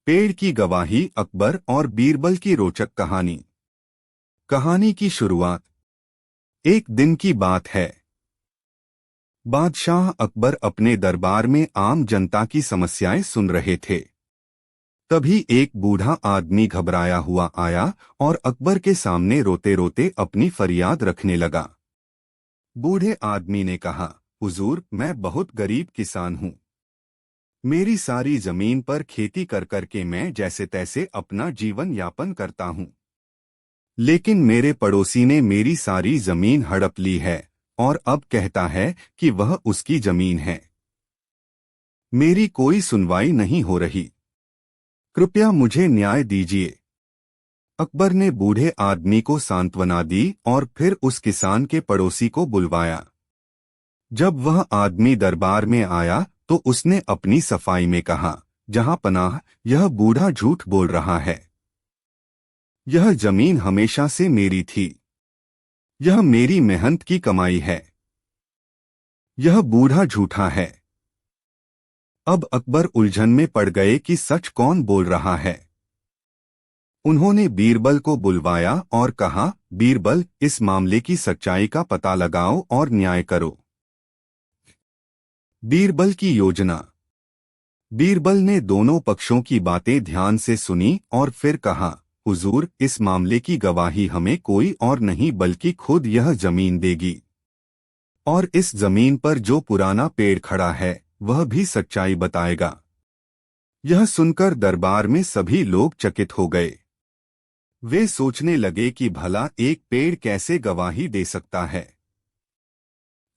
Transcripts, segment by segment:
पेड़ की गवाही, अकबर और बीरबल की रोचक कहानी। कहानी की शुरुआत। एक दिन की बात है। बादशाह अकबर अपने दरबार में आम जनता की समस्याएं सुन रहे थे। तभी एक बूढ़ा आदमी घबराया हुआ आया और अकबर के सामने रोते रोते अपनी फरियाद रखने लगा। बूढ़े आदमी ने कहा, हुजूर, मैं बहुत गरीब किसान हूँ। मेरी सारी जमीन पर खेती कर करके मैं जैसे तैसे अपना जीवन यापन करता हूँ। लेकिन मेरे पड़ोसी ने मेरी सारी जमीन हड़प ली है और अब कहता है कि वह उसकी जमीन है। मेरी कोई सुनवाई नहीं हो रही। कृपया मुझे न्याय दीजिए। अकबर ने बूढ़े आदमी को सांत्वना दी और फिर उस किसान के पड़ोसी को बुलवाया। जब वह आदमी दरबार में आया तो उसने अपनी सफाई में कहा, जहां पनाह, यह बूढ़ा झूठ बोल रहा है। यह जमीन हमेशा से मेरी थी। यह मेरी मेहनत की कमाई है। यह बूढ़ा झूठा है। अब अकबर उलझन में पड़ गए कि सच कौन बोल रहा है। उन्होंने बीरबल को बुलवाया और कहा, बीरबल, इस मामले की सच्चाई का पता लगाओ और न्याय करो। बीरबल की योजना। बीरबल ने दोनों पक्षों की बातें ध्यान से सुनी और फिर कहा, हुजूर, इस मामले की गवाही हमें कोई और नहीं बल्कि खुद यह जमीन देगी। और इस जमीन पर जो पुराना पेड़ खड़ा है वह भी सच्चाई बताएगा। यह सुनकर दरबार में सभी लोग चकित हो गए। वे सोचने लगे कि भला एक पेड़ कैसे गवाही दे सकता है।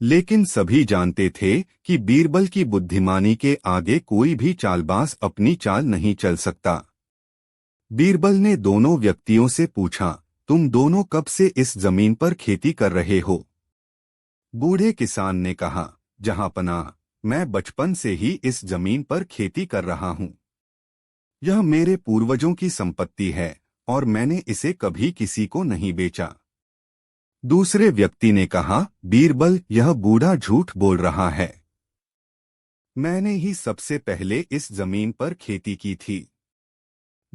लेकिन सभी जानते थे कि बीरबल की बुद्धिमानी के आगे कोई भी चालबाज अपनी चाल नहीं चल सकता। बीरबल ने दोनों व्यक्तियों से पूछा, तुम दोनों कब से इस जमीन पर खेती कर रहे हो? बूढ़े किसान ने कहा, जहांपनाह, मैं बचपन से ही इस जमीन पर खेती कर रहा हूं। यह मेरे पूर्वजों की संपत्ति है और मैंने इसे कभी किसी को नहीं बेचा। दूसरे व्यक्ति ने कहा, बीरबल, यह बूढ़ा झूठ बोल रहा है। मैंने ही सबसे पहले इस जमीन पर खेती की थी।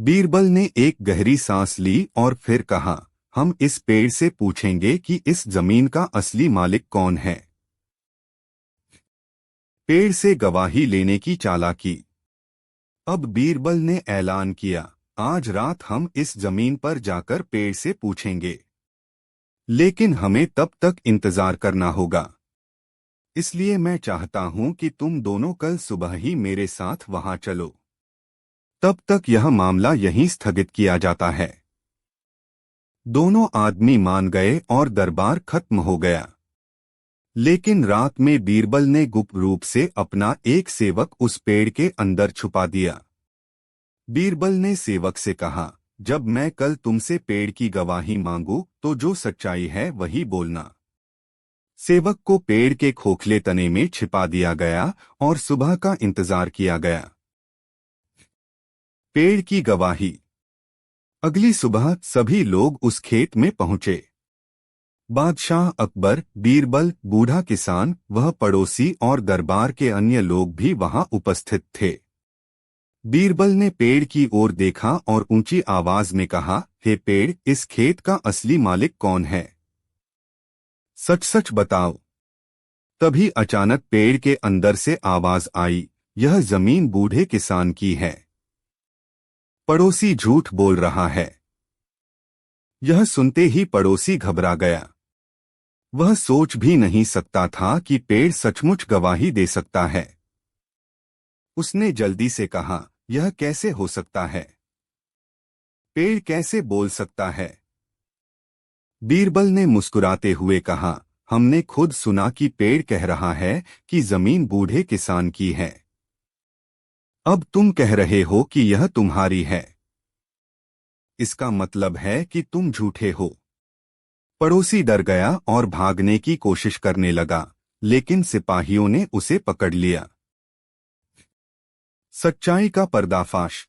बीरबल ने एक गहरी सांस ली और फिर कहा, हम इस पेड़ से पूछेंगे कि इस जमीन का असली मालिक कौन है। पेड़ से गवाही लेने की चालाकी। अब बीरबल ने ऐलान किया, आज रात हम इस जमीन पर जाकर पेड़ से पूछेंगे। लेकिन हमें तब तक इंतजार करना होगा। इसलिए मैं चाहता हूं कि तुम दोनों कल सुबह ही मेरे साथ वहां चलो। तब तक यह मामला यहीं स्थगित किया जाता है। दोनों आदमी मान गए और दरबार खत्म हो गया। लेकिन रात में बीरबल ने गुप्त रूप से अपना एक सेवक उस पेड़ के अंदर छुपा दिया। बीरबल ने सेवक से कहा, जब मैं कल तुमसे पेड़ की गवाही मांगू तो जो सच्चाई है वही बोलना। सेवक को पेड़ के खोखले तने में छिपा दिया गया और सुबह का इंतजार किया गया। पेड़ की गवाही। अगली सुबह सभी लोग उस खेत में पहुंचे। बादशाह अकबर, बीरबल, बूढ़ा किसान, वह पड़ोसी और दरबार के अन्य लोग भी वहां उपस्थित थे। बीरबल ने पेड़ की ओर देखा और ऊंची आवाज में कहा, हे पेड़, इस खेत का असली मालिक कौन है? सच सच बताओ। तभी अचानक पेड़ के अंदर से आवाज आई, यह जमीन बूढ़े किसान की है। पड़ोसी झूठ बोल रहा है। यह सुनते ही पड़ोसी घबरा गया। वह सोच भी नहीं सकता था कि पेड़ सचमुच गवाही दे सकता है। उसने जल्दी से कहा, यह कैसे हो सकता है? पेड़ कैसे बोल सकता है? बीरबल ने मुस्कुराते हुए कहा, हमने खुद सुना कि पेड़ कह रहा है कि जमीन बूढ़े किसान की है। अब तुम कह रहे हो कि यह तुम्हारी है। इसका मतलब है कि तुम झूठे हो। पड़ोसी डर गया और भागने की कोशिश करने लगा, लेकिन सिपाहियों ने उसे पकड़ लिया। सच्चाई का पर्दाफाश।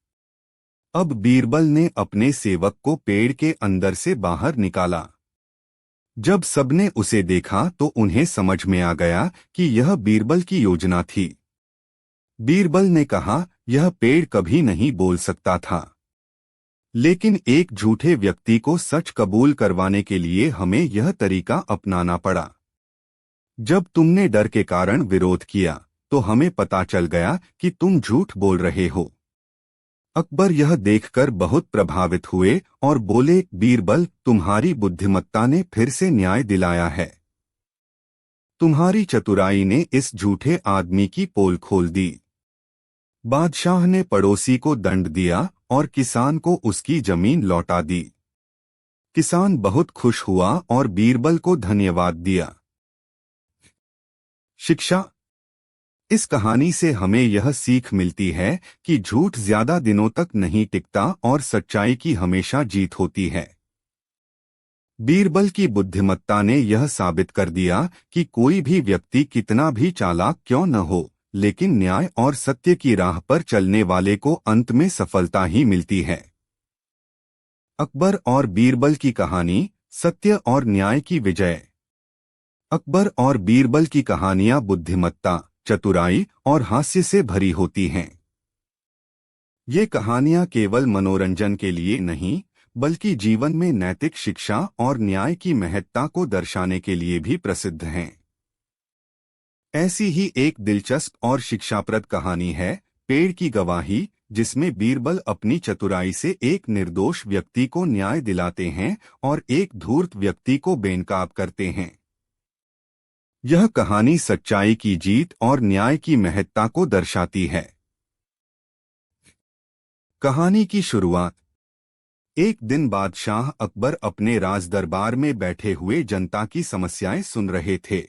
अब बीरबल ने अपने सेवक को पेड़ के अंदर से बाहर निकाला। जब सबने उसे देखा तो उन्हें समझ में आ गया कि यह बीरबल की योजना थी। बीरबल ने कहा, यह पेड़ कभी नहीं बोल सकता था। लेकिन एक झूठे व्यक्ति को सच कबूल करवाने के लिए हमें यह तरीका अपनाना पड़ा। जब तुमने डर के कारण विरोध किया तो हमें पता चल गया कि तुम झूठ बोल रहे हो। अकबर यह देखकर बहुत प्रभावित हुए और बोले, बीरबल, तुम्हारी बुद्धिमत्ता ने फिर से न्याय दिलाया है। तुम्हारी चतुराई ने इस झूठे आदमी की पोल खोल दी। बादशाह ने पड़ोसी को दंड दिया और किसान को उसकी जमीन लौटा दी। किसान बहुत खुश हुआ और बीरबल को धन्यवाद दिया। शिक्षा। इस कहानी से हमें यह सीख मिलती है कि झूठ ज्यादा दिनों तक नहीं टिकता और सच्चाई की हमेशा जीत होती है। बीरबल की बुद्धिमत्ता ने यह साबित कर दिया कि कोई भी व्यक्ति कितना भी चालाक क्यों न हो, लेकिन न्याय और सत्य की राह पर चलने वाले को अंत में सफलता ही मिलती है। अकबर और बीरबल की कहानी, सत्य और न्याय की विजय। अकबर और बीरबल की कहानियां बुद्धिमत्ता, चतुराई और हास्य से भरी होती हैं। ये कहानियां केवल मनोरंजन के लिए नहीं, बल्कि जीवन में नैतिक शिक्षा और न्याय की महत्ता को दर्शाने के लिए भी प्रसिद्ध हैं। ऐसी ही एक दिलचस्प और शिक्षाप्रद कहानी है पेड़ की गवाही, जिसमें बीरबल अपनी चतुराई से एक निर्दोष व्यक्ति को न्याय दिलाते हैं और एक धूर्त व्यक्ति को बेनकाब करते हैं। यह कहानी सच्चाई की जीत और न्याय की महत्ता को दर्शाती है। कहानी की शुरुआत। एक दिन बादशाह अकबर अपने राजदरबार में बैठे हुए जनता की समस्याएं सुन रहे थे।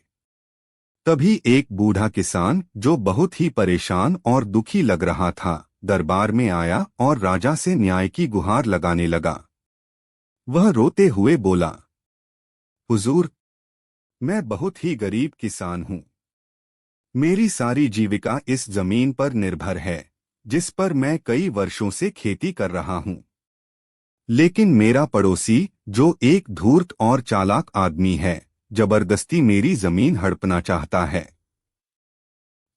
तभी एक बूढ़ा किसान, जो बहुत ही परेशान और दुखी लग रहा था, दरबार में आया और राजा से न्याय की गुहार लगाने लगा। वह रोते हुए बोला, हुजूर, मैं बहुत ही गरीब किसान हूँ। मेरी सारी जीविका इस जमीन पर निर्भर है, जिस पर मैं कई वर्षों से खेती कर रहा हूँ। लेकिन मेरा पड़ोसी, जो एक धूर्त और चालाक आदमी है, जबरदस्ती मेरी जमीन हड़पना चाहता है।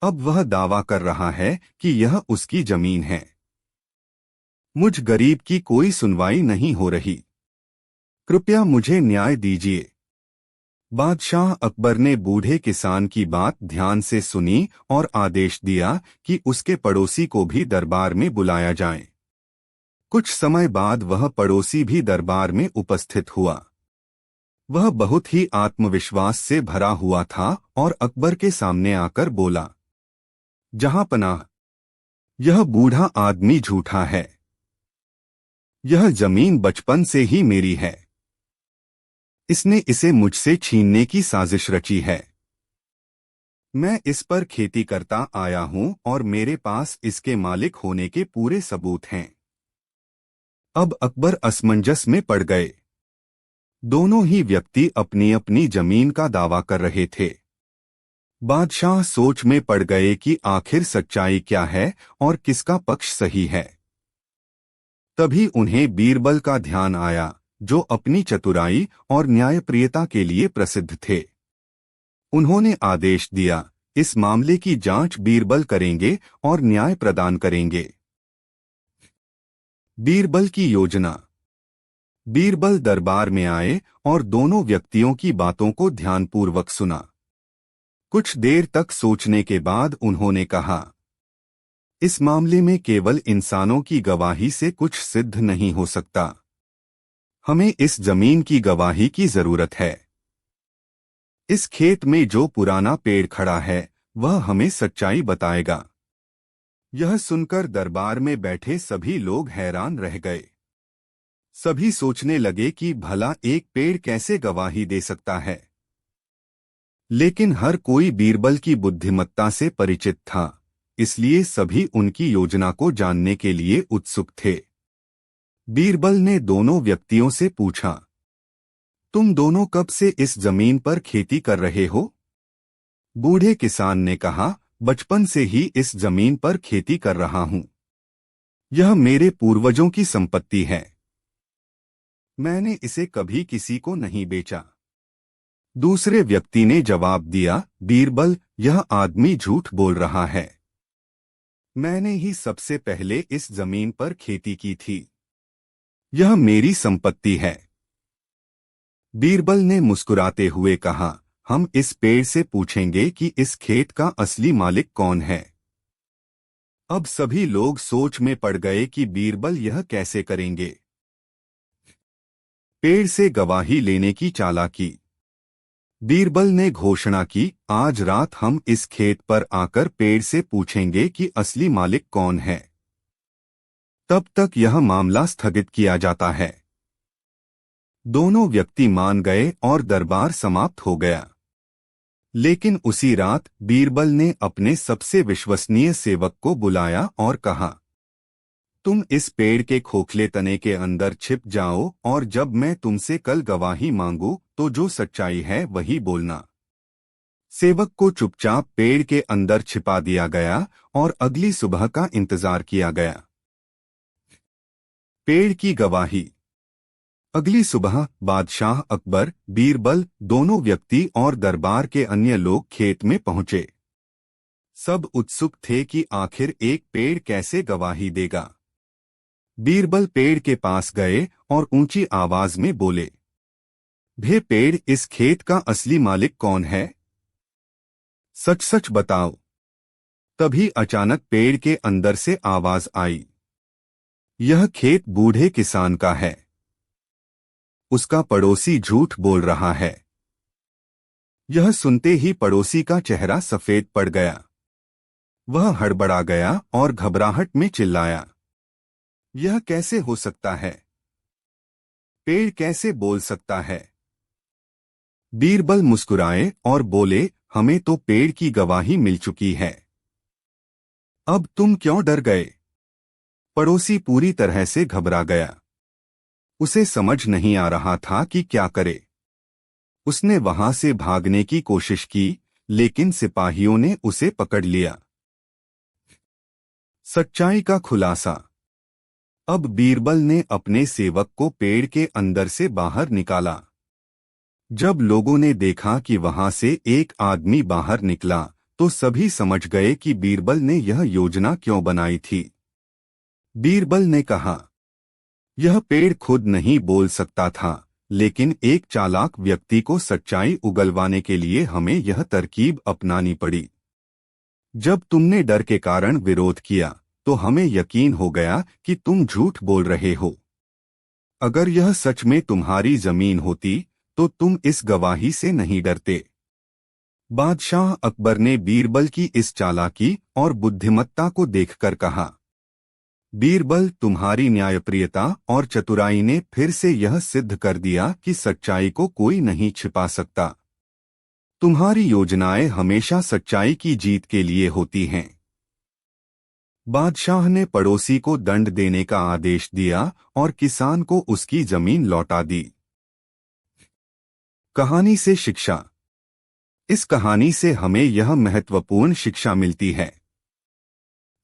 अब वह दावा कर रहा है कि यह उसकी जमीन है। मुझ गरीब की कोई सुनवाई नहीं हो रही। कृपया मुझे न्याय दीजिए। बादशाह अकबर ने बूढ़े किसान की बात ध्यान से सुनी और आदेश दिया कि उसके पड़ोसी को भी दरबार में बुलाया जाए। कुछ समय बाद वह पड़ोसी भी दरबार में उपस्थित हुआ। वह बहुत ही आत्मविश्वास से भरा हुआ था और अकबर के सामने आकर बोला, जहांपनाह, यह बूढ़ा आदमी झूठा है। यह जमीन बचपन से ही मेरी है। इसने इसे मुझसे छीनने की साजिश रची है। मैं इस पर खेती करता आया हूं और मेरे पास इसके मालिक होने के पूरे सबूत हैं। अब अकबर असमंजस में पड़ गए। दोनों ही व्यक्ति अपनी अपनी जमीन का दावा कर रहे थे। बादशाह सोच में पड़ गए कि आखिर सच्चाई क्या है और किसका पक्ष सही है। तभी उन्हें बीरबल का ध्यान आया, जो अपनी चतुराई और न्यायप्रियता के लिए प्रसिद्ध थे। उन्होंने आदेश दिया, इस मामले की जांच बीरबल करेंगे और न्याय प्रदान करेंगे। बीरबल की योजना। बीरबल दरबार में आए और दोनों व्यक्तियों की बातों को ध्यानपूर्वक सुना। कुछ देर तक सोचने के बाद उन्होंने कहा, इस मामले में केवल इंसानों की गवाही से कुछ सिद्ध नहीं हो सकता। हमें इस जमीन की गवाही की जरूरत है। इस खेत में जो पुराना पेड़ खड़ा है, वह हमें सच्चाई बताएगा। यह सुनकर दरबार में बैठे सभी लोग हैरान रह गए। सभी सोचने लगे कि भला एक पेड़ कैसे गवाही दे सकता है। लेकिन हर कोई बीरबल की बुद्धिमत्ता से परिचित था, इसलिए सभी उनकी योजना को जानने के लिए उत्सुक थे। बीरबल ने दोनों व्यक्तियों से पूछा, तुम दोनों कब से इस जमीन पर खेती कर रहे हो? बूढ़े किसान ने कहा, बचपन से ही इस जमीन पर खेती कर रहा हूं। यह मेरे पूर्वजों की संपत्ति है। मैंने इसे कभी किसी को नहीं बेचा। दूसरे व्यक्ति ने जवाब दिया, बीरबल, यह आदमी झूठ बोल रहा है। मैंने ही सबसे पहले इस जमीन पर खेती की थी। यह मेरी संपत्ति है। बीरबल ने मुस्कुराते हुए कहा, हम इस पेड़ से पूछेंगे कि इस खेत का असली मालिक कौन है। अब सभी लोग सोच में पड़ गए कि बीरबल यह कैसे करेंगे। पेड़ से गवाही लेने की चालाकी। बीरबल ने घोषणा की, आज रात हम इस खेत पर आकर पेड़ से पूछेंगे कि असली मालिक कौन है। तब तक यह मामला स्थगित किया जाता है। दोनों व्यक्ति मान गए और दरबार समाप्त हो गया। लेकिन उसी रात बीरबल ने अपने सबसे विश्वसनीय सेवक को बुलाया और कहा, तुम इस पेड़ के खोखले तने के अंदर छिप जाओ और जब मैं तुमसे कल गवाही मांगू तो जो सच्चाई है वही बोलना। सेवक को चुपचाप पेड़ के अंदर छिपा दिया गया और अगली सुबह का इंतजार किया गया। पेड़ की गवाही। अगली सुबह बादशाह अकबर, बीरबल, दोनों व्यक्ति और दरबार के अन्य लोग खेत में पहुंचे। सब उत्सुक थे कि आखिर एक पेड़ कैसे गवाही देगा। बीरबल पेड़ के पास गए और ऊंची आवाज में बोले, भे पेड़, इस खेत का असली मालिक कौन है? सच सच बताओ। तभी अचानक पेड़ के अंदर से आवाज आई, यह खेत बूढ़े किसान का है। उसका पड़ोसी झूठ बोल रहा है। यह सुनते ही पड़ोसी का चेहरा सफेद पड़ गया। वह हड़बड़ा गया और घबराहट में चिल्लाया, यह कैसे हो सकता है? पेड़ कैसे बोल सकता है? बीरबल मुस्कुराए और बोले, हमें तो पेड़ की गवाही मिल चुकी है। अब तुम क्यों डर गए? पड़ोसी पूरी तरह से घबरा गया। उसे समझ नहीं आ रहा था कि क्या करे। उसने वहां से भागने की कोशिश की, लेकिन सिपाहियों ने उसे पकड़ लिया। सच्चाई का खुलासा। अब बीरबल ने अपने सेवक को पेड़ के अंदर से बाहर निकाला। जब लोगों ने देखा कि वहां से एक आदमी बाहर निकला, तो सभी समझ गए कि बीरबल ने यह योजना क्यों बनाई थी। बीरबल ने कहा, यह पेड़ खुद नहीं बोल सकता था, लेकिन एक चालाक व्यक्ति को सच्चाई उगलवाने के लिए हमें यह तरकीब अपनानी पड़ी। जब तुमने डर के कारण विरोध किया, तो हमें यकीन हो गया कि तुम झूठ बोल रहे हो। अगर यह सच में तुम्हारी जमीन होती, तो तुम इस गवाही से नहीं डरते। बादशाह अकबर ने बीरबल की इस चालाकी और बुद्धिमत्ता को देखकर कहा, बीरबल, तुम्हारी न्यायप्रियता और चतुराई ने फिर से यह सिद्ध कर दिया कि सच्चाई को कोई नहीं छिपा सकता। तुम्हारी योजनाएं हमेशा सच्चाई की जीत के लिए होती हैं। बादशाह ने पड़ोसी को दंड देने का आदेश दिया और किसान को उसकी जमीन लौटा दी। कहानी से शिक्षा। इस कहानी से हमें यह महत्वपूर्ण शिक्षा मिलती है।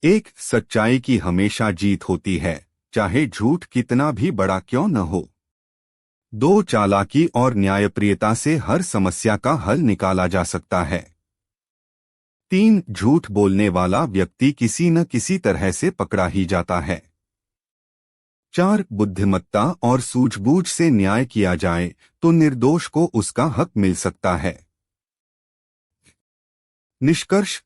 एक, सच्चाई की हमेशा जीत होती है, चाहे झूठ कितना भी बड़ा क्यों न हो। दो, चालाकी और न्यायप्रियता से हर समस्या का हल निकाला जा सकता है। तीन, झूठ बोलने वाला व्यक्ति किसी न किसी तरह से पकड़ा ही जाता है। चार, बुद्धिमत्ता और सूझबूझ से न्याय किया जाए तो निर्दोष को उसका हक मिल सकता है। निष्कर्ष।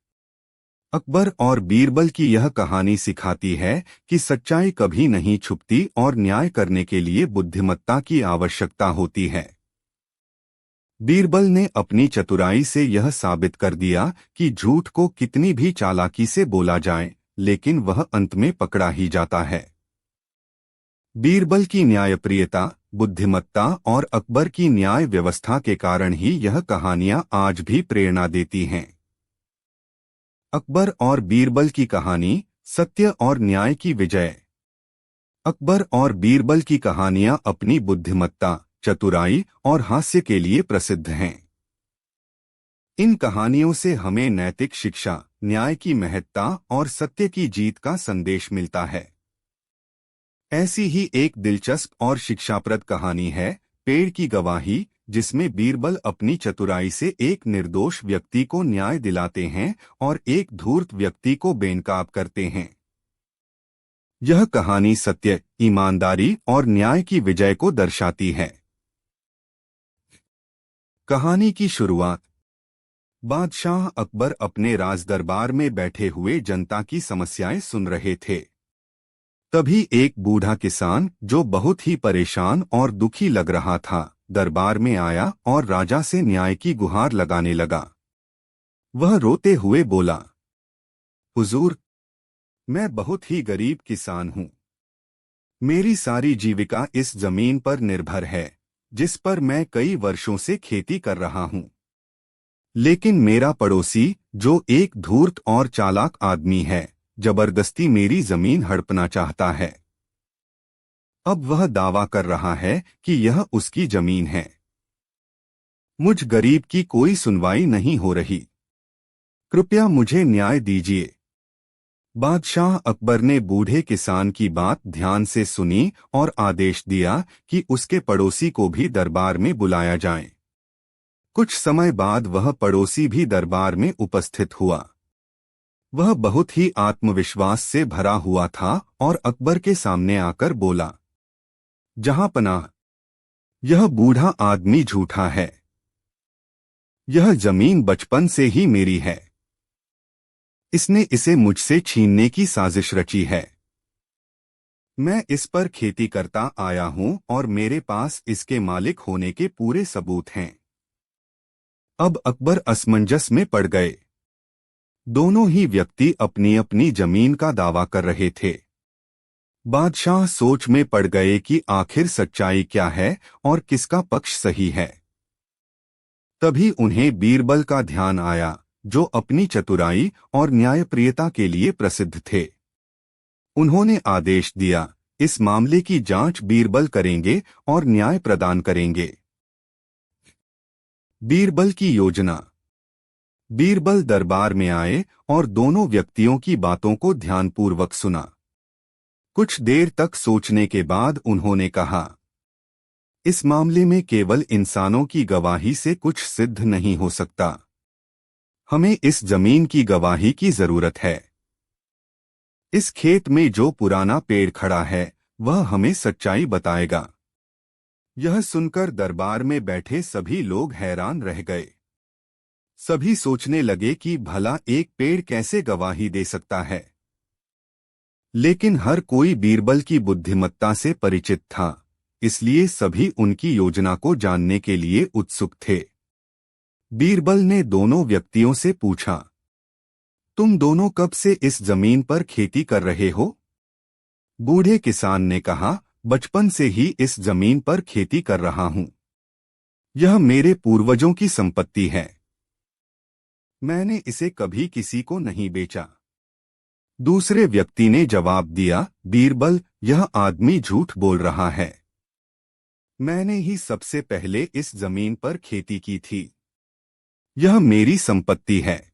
अकबर और बीरबल की यह कहानी सिखाती है कि सच्चाई कभी नहीं छुपती और न्याय करने के लिए बुद्धिमत्ता की आवश्यकता होती है। बीरबल ने अपनी चतुराई से यह साबित कर दिया कि झूठ को कितनी भी चालाकी से बोला जाए, लेकिन वह अंत में पकड़ा ही जाता है। बीरबल की न्यायप्रियता, बुद्धिमत्ता और अकबर की न्याय व्यवस्था के कारण ही यह कहानियां आज भी प्रेरणा देती हैं। अकबर और बीरबल की कहानी, सत्य और न्याय की विजय। अकबर और बीरबल की कहानियां अपनी बुद्धिमत्ता, चतुराई और हास्य के लिए प्रसिद्ध हैं। इन कहानियों से हमें नैतिक शिक्षा, न्याय की महत्ता और सत्य की जीत का संदेश मिलता है। ऐसी ही एक दिलचस्प और शिक्षाप्रद कहानी है पेड़ की गवाही, जिसमें बीरबल अपनी चतुराई से एक निर्दोष व्यक्ति को न्याय दिलाते हैं और एक धूर्त व्यक्ति को बेनकाब करते हैं। यह कहानी सत्य, ईमानदारी और न्याय की विजय को दर्शाती है। कहानी की शुरुआत। बादशाह अकबर अपने राजदरबार में बैठे हुए जनता की समस्याएं सुन रहे थे। तभी एक बूढ़ा किसान, जो बहुत ही परेशान और दुखी लग रहा था, दरबार में आया और राजा से न्याय की गुहार लगाने लगा। वह रोते हुए बोला, हुजूर, मैं बहुत ही गरीब किसान हूँ। मेरी सारी जीविका इस जमीन पर निर्भर है, जिस पर मैं कई वर्षों से खेती कर रहा हूँ। लेकिन मेरा पड़ोसी, जो एक धूर्त और चालाक आदमी है, जबरदस्ती मेरी जमीन हड़पना चाहता है। अब वह दावा कर रहा है कि यह उसकी जमीन है। मुझ गरीब की कोई सुनवाई नहीं हो रही। कृपया मुझे न्याय दीजिए। बादशाह अकबर ने बूढ़े किसान की बात ध्यान से सुनी और आदेश दिया कि उसके पड़ोसी को भी दरबार में बुलाया जाए। कुछ समय बाद वह पड़ोसी भी दरबार में उपस्थित हुआ। वह बहुत ही आत्मविश्वास से भरा हुआ था और अकबर के सामने आकर बोला, जहांपनाह, यह बूढ़ा आदमी झूठा है। यह जमीन बचपन से ही मेरी है। इसने इसे मुझसे छीनने की साजिश रची है। मैं इस पर खेती करता आया हूं और मेरे पास इसके मालिक होने के पूरे सबूत हैं। अब अकबर असमंजस में पड़ गए। दोनों ही व्यक्ति अपनी अपनी जमीन का दावा कर रहे थे। बादशाह सोच में पड़ गए कि आखिर सच्चाई क्या है और किसका पक्ष सही है। तभी उन्हें बीरबल का ध्यान आया, जो अपनी चतुराई और न्यायप्रियता के लिए प्रसिद्ध थे। उन्होंने आदेश दिया, इस मामले की जांच बीरबल करेंगे और न्याय प्रदान करेंगे। बीरबल की योजना। बीरबल दरबार में आए और दोनों व्यक्तियों की बातों को ध्यानपूर्वक सुना। कुछ देर तक सोचने के बाद उन्होंने कहा, इस मामले में केवल इंसानों की गवाही से कुछ सिद्ध नहीं हो सकता। हमें इस जमीन की गवाही की जरूरत है। इस खेत में जो पुराना पेड़ खड़ा है, वह हमें सच्चाई बताएगा। यह सुनकर दरबार में बैठे सभी लोग हैरान रह गए। सभी सोचने लगे कि भला एक पेड़ कैसे गवाही दे सकता है। लेकिन हर कोई बीरबल की बुद्धिमत्ता से परिचित था, इसलिए सभी उनकी योजना को जानने के लिए उत्सुक थे। बीरबल ने दोनों व्यक्तियों से पूछा, तुम दोनों कब से इस जमीन पर खेती कर रहे हो? बूढ़े किसान ने कहा, बचपन से ही इस जमीन पर खेती कर रहा हूं। यह मेरे पूर्वजों की संपत्ति है। मैंने इसे कभी किसी को नहीं बेचा। दूसरे व्यक्ति ने जवाब दिया, बीरबल, यह आदमी झूठ बोल रहा है। मैंने ही सबसे पहले इस जमीन पर खेती की थी। यह मेरी संपत्ति है।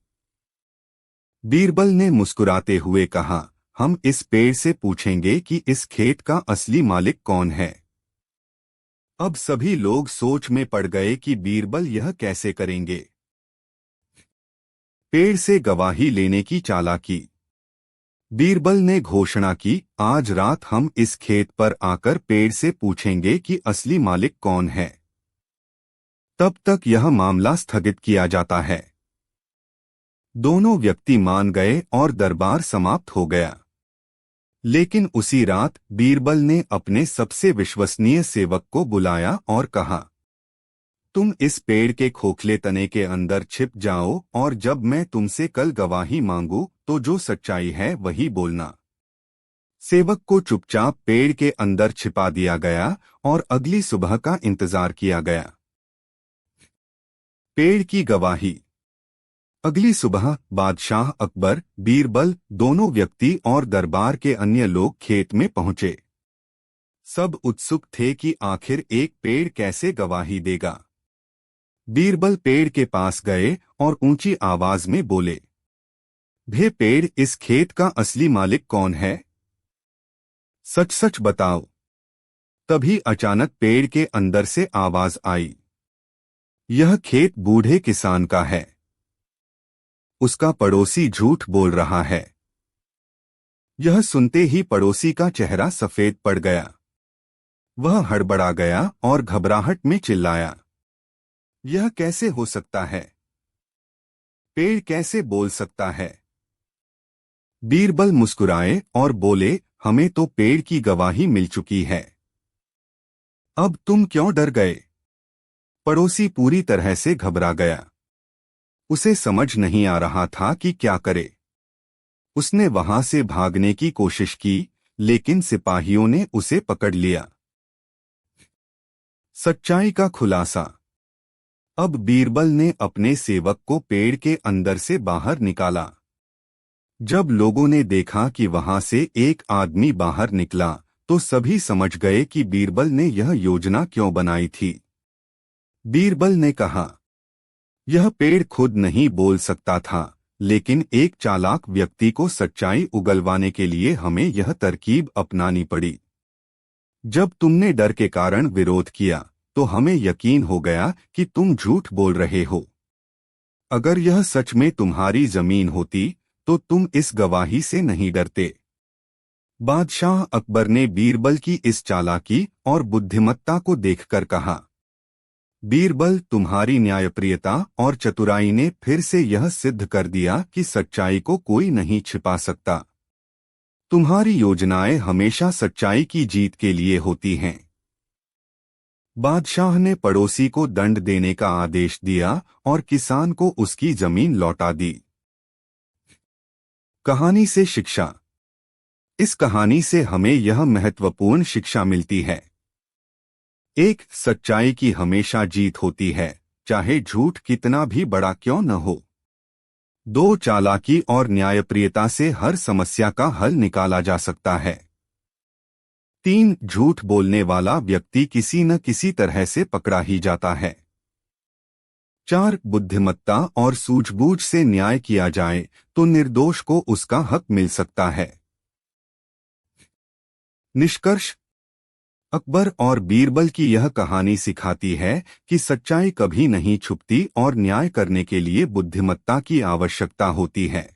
बीरबल ने मुस्कुराते हुए कहा, हम इस पेड़ से पूछेंगे कि इस खेत का असली मालिक कौन है। अब सभी लोग सोच में पड़ गए कि बीरबल यह कैसे करेंगे। पेड़ से गवाही लेने की चालाकी। बीरबल ने घोषणा की, आज रात हम इस खेत पर आकर पेड़ से पूछेंगे कि असली मालिक कौन है। तब तक यह मामला स्थगित किया जाता है। दोनों व्यक्ति मान गए और दरबार समाप्त हो गया। लेकिन उसी रात बीरबल ने अपने सबसे विश्वसनीय सेवक को बुलाया और कहा, तुम इस पेड़ के खोखले तने के अंदर छिप जाओ और जब मैं तुमसे कल गवाही मांगू तो जो सच्चाई है वही बोलना। सेवक को चुपचाप पेड़ के अंदर छिपा दिया गया और अगली सुबह का इंतजार किया गया। पेड़ की गवाही। अगली सुबह बादशाह अकबर, बीरबल, दोनों व्यक्ति और दरबार के अन्य लोग खेत में पहुंचे। सब उत्सुक थे कि आखिर एक पेड़ कैसे गवाही देगा। बीरबल पेड़ के पास गए और ऊंची आवाज में बोले, भे पेड़, इस खेत का असली मालिक कौन है? सच सच बताओ। तभी अचानक पेड़ के अंदर से आवाज आई, यह खेत बूढ़े किसान का है। उसका पड़ोसी झूठ बोल रहा है। यह सुनते ही पड़ोसी का चेहरा सफेद पड़ गया। वह हड़बड़ा गया और घबराहट में चिल्लाया, यह कैसे हो सकता है? पेड़ कैसे बोल सकता है? बीरबल मुस्कुराए और बोले, हमें तो पेड़ की गवाही मिल चुकी है। अब तुम क्यों डर गए? पड़ोसी पूरी तरह से घबरा गया। उसे समझ नहीं आ रहा था कि क्या करे। उसने वहां से भागने की कोशिश की, लेकिन सिपाहियों ने उसे पकड़ लिया। सच्चाई का खुलासा। अब बीरबल ने अपने सेवक को पेड़ के अंदर से बाहर निकाला। जब लोगों ने देखा कि वहां से एक आदमी बाहर निकला, तो सभी समझ गए कि बीरबल ने यह योजना क्यों बनाई थी। बीरबल ने कहा, यह पेड़ खुद नहीं बोल सकता था, लेकिन एक चालाक व्यक्ति को सच्चाई उगलवाने के लिए हमें यह तरकीब अपनानी पड़ी। जब तुमने डर के कारण विरोध किया, तो हमें यकीन हो गया कि तुम झूठ बोल रहे हो। अगर यह सच में तुम्हारी जमीन होती, तो तुम इस गवाही से नहीं डरते। बादशाह अकबर ने बीरबल की इस चालाकी और बुद्धिमत्ता को देखकर कहा, बीरबल, तुम्हारी न्यायप्रियता और चतुराई ने फिर से यह सिद्ध कर दिया कि सच्चाई को कोई नहीं छिपा सकता। तुम्हारी योजनाएं हमेशा सच्चाई की जीत के लिए होती हैं। बादशाह ने पड़ोसी को दंड देने का आदेश दिया और किसान को उसकी जमीन लौटा दी। कहानी से शिक्षा। इस कहानी से हमें यह महत्वपूर्ण शिक्षा मिलती है। एक, सच्चाई की हमेशा जीत होती है, चाहे झूठ कितना भी बड़ा क्यों न हो। दो, चालाकी और न्यायप्रियता से हर समस्या का हल निकाला जा सकता है। तीन, झूठ बोलने वाला व्यक्ति किसी न किसी तरह से पकड़ा ही जाता है। चार, बुद्धिमत्ता और सूझबूझ से न्याय किया जाए तो निर्दोष को उसका हक मिल सकता है। निष्कर्ष। अकबर और बीरबल की यह कहानी सिखाती है कि सच्चाई कभी नहीं छुपती और न्याय करने के लिए बुद्धिमत्ता की आवश्यकता होती है।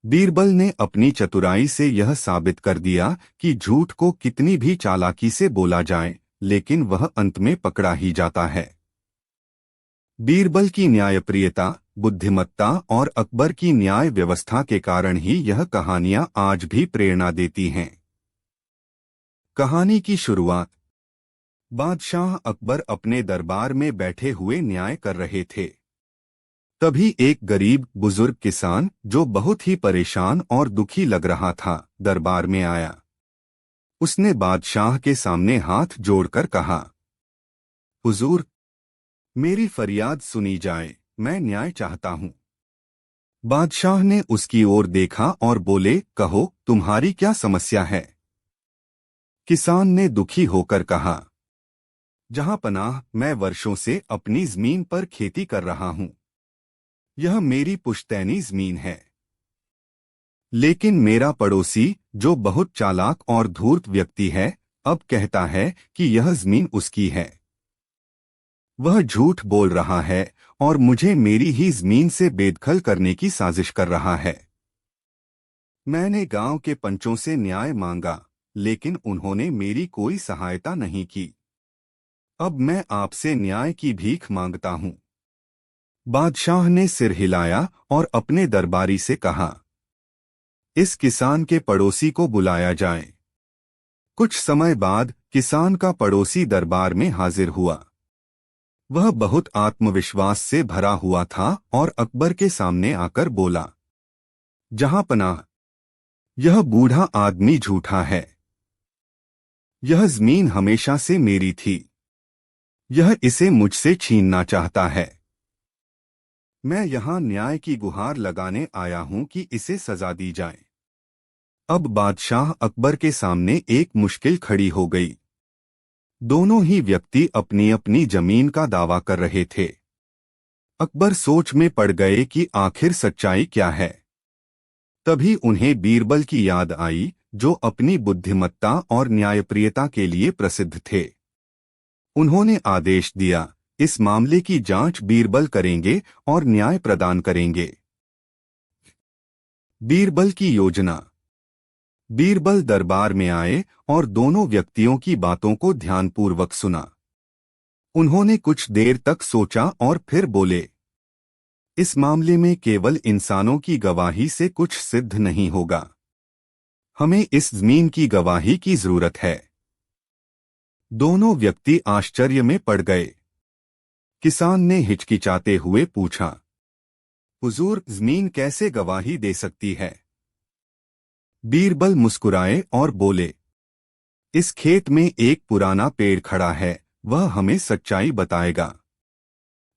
बीरबल ने अपनी चतुराई से यह साबित कर दिया कि झूठ को कितनी भी चालाकी से बोला जाए, लेकिन वह अंत में पकड़ा ही जाता है। बीरबल की न्यायप्रियता, बुद्धिमत्ता और अकबर की न्याय व्यवस्था के कारण ही यह कहानियां आज भी प्रेरणा देती हैं। कहानी की शुरुआत। बादशाह अकबर अपने दरबार में बैठे हुए न्याय कर रहे थे। तभी एक गरीब बुजुर्ग किसान, जो बहुत ही परेशान और दुखी लग रहा था, दरबार में आया। उसने बादशाह के सामने हाथ जोड़कर कहा, हुजूर, मेरी फरियाद सुनी जाए, मैं न्याय चाहता हूँ। बादशाह ने उसकी ओर देखा और बोले, कहो, तुम्हारी क्या समस्या है? किसान ने दुखी होकर कहा, जहां पनाह, मैं वर्षों से अपनी जमीन पर खेती कर रहा हूं। यह मेरी पुश्तैनी जमीन है। लेकिन मेरा पड़ोसी, जो बहुत चालाक और धूर्त व्यक्ति है, अब कहता है कि यह जमीन उसकी है। वह झूठ बोल रहा है और मुझे मेरी ही जमीन से बेदखल करने की साजिश कर रहा है। मैंने गांव के पंचों से न्याय मांगा, लेकिन उन्होंने मेरी कोई सहायता नहीं की। अब मैं आपसे न्याय की भीख मांगता हूं। बादशाह ने सिर हिलाया और अपने दरबारी से कहा, इस किसान के पड़ोसी को बुलाया जाए। कुछ समय बाद किसान का पड़ोसी दरबार में हाजिर हुआ। वह बहुत आत्मविश्वास से भरा हुआ था और अकबर के सामने आकर बोला, जहां पनाह, यह बूढ़ा आदमी झूठा है। यह जमीन हमेशा से मेरी थी। यह इसे मुझसे छीनना चाहता है। मैं यहाँ न्याय की गुहार लगाने आया हूँ कि इसे सजा दी जाए। अब बादशाह अकबर के सामने एक मुश्किल खड़ी हो गई। दोनों ही व्यक्ति अपनी अपनी जमीन का दावा कर रहे थे। अकबर सोच में पड़ गए कि आखिर सच्चाई क्या है। तभी उन्हें बीरबल की याद आई, जो अपनी बुद्धिमत्ता और न्यायप्रियता के लिए प्रसिद्ध थे। उन्होंने आदेश दिया, इस मामले की जांच बीरबल करेंगे और न्याय प्रदान करेंगे। बीरबल की योजना। बीरबल दरबार में आए और दोनों व्यक्तियों की बातों को ध्यानपूर्वक सुना। उन्होंने कुछ देर तक सोचा और फिर बोले, इस मामले में केवल इंसानों की गवाही से कुछ सिद्ध नहीं होगा। हमें इस जमीन की गवाही की जरूरत है। दोनों व्यक्ति आश्चर्य में पड़ गए। किसान ने हिचकिचाते हुए पूछा, हुजूर, जमीन कैसे गवाही दे सकती है? बीरबल मुस्कुराए और बोले, इस खेत में एक पुराना पेड़ खड़ा है, वह हमें सच्चाई बताएगा।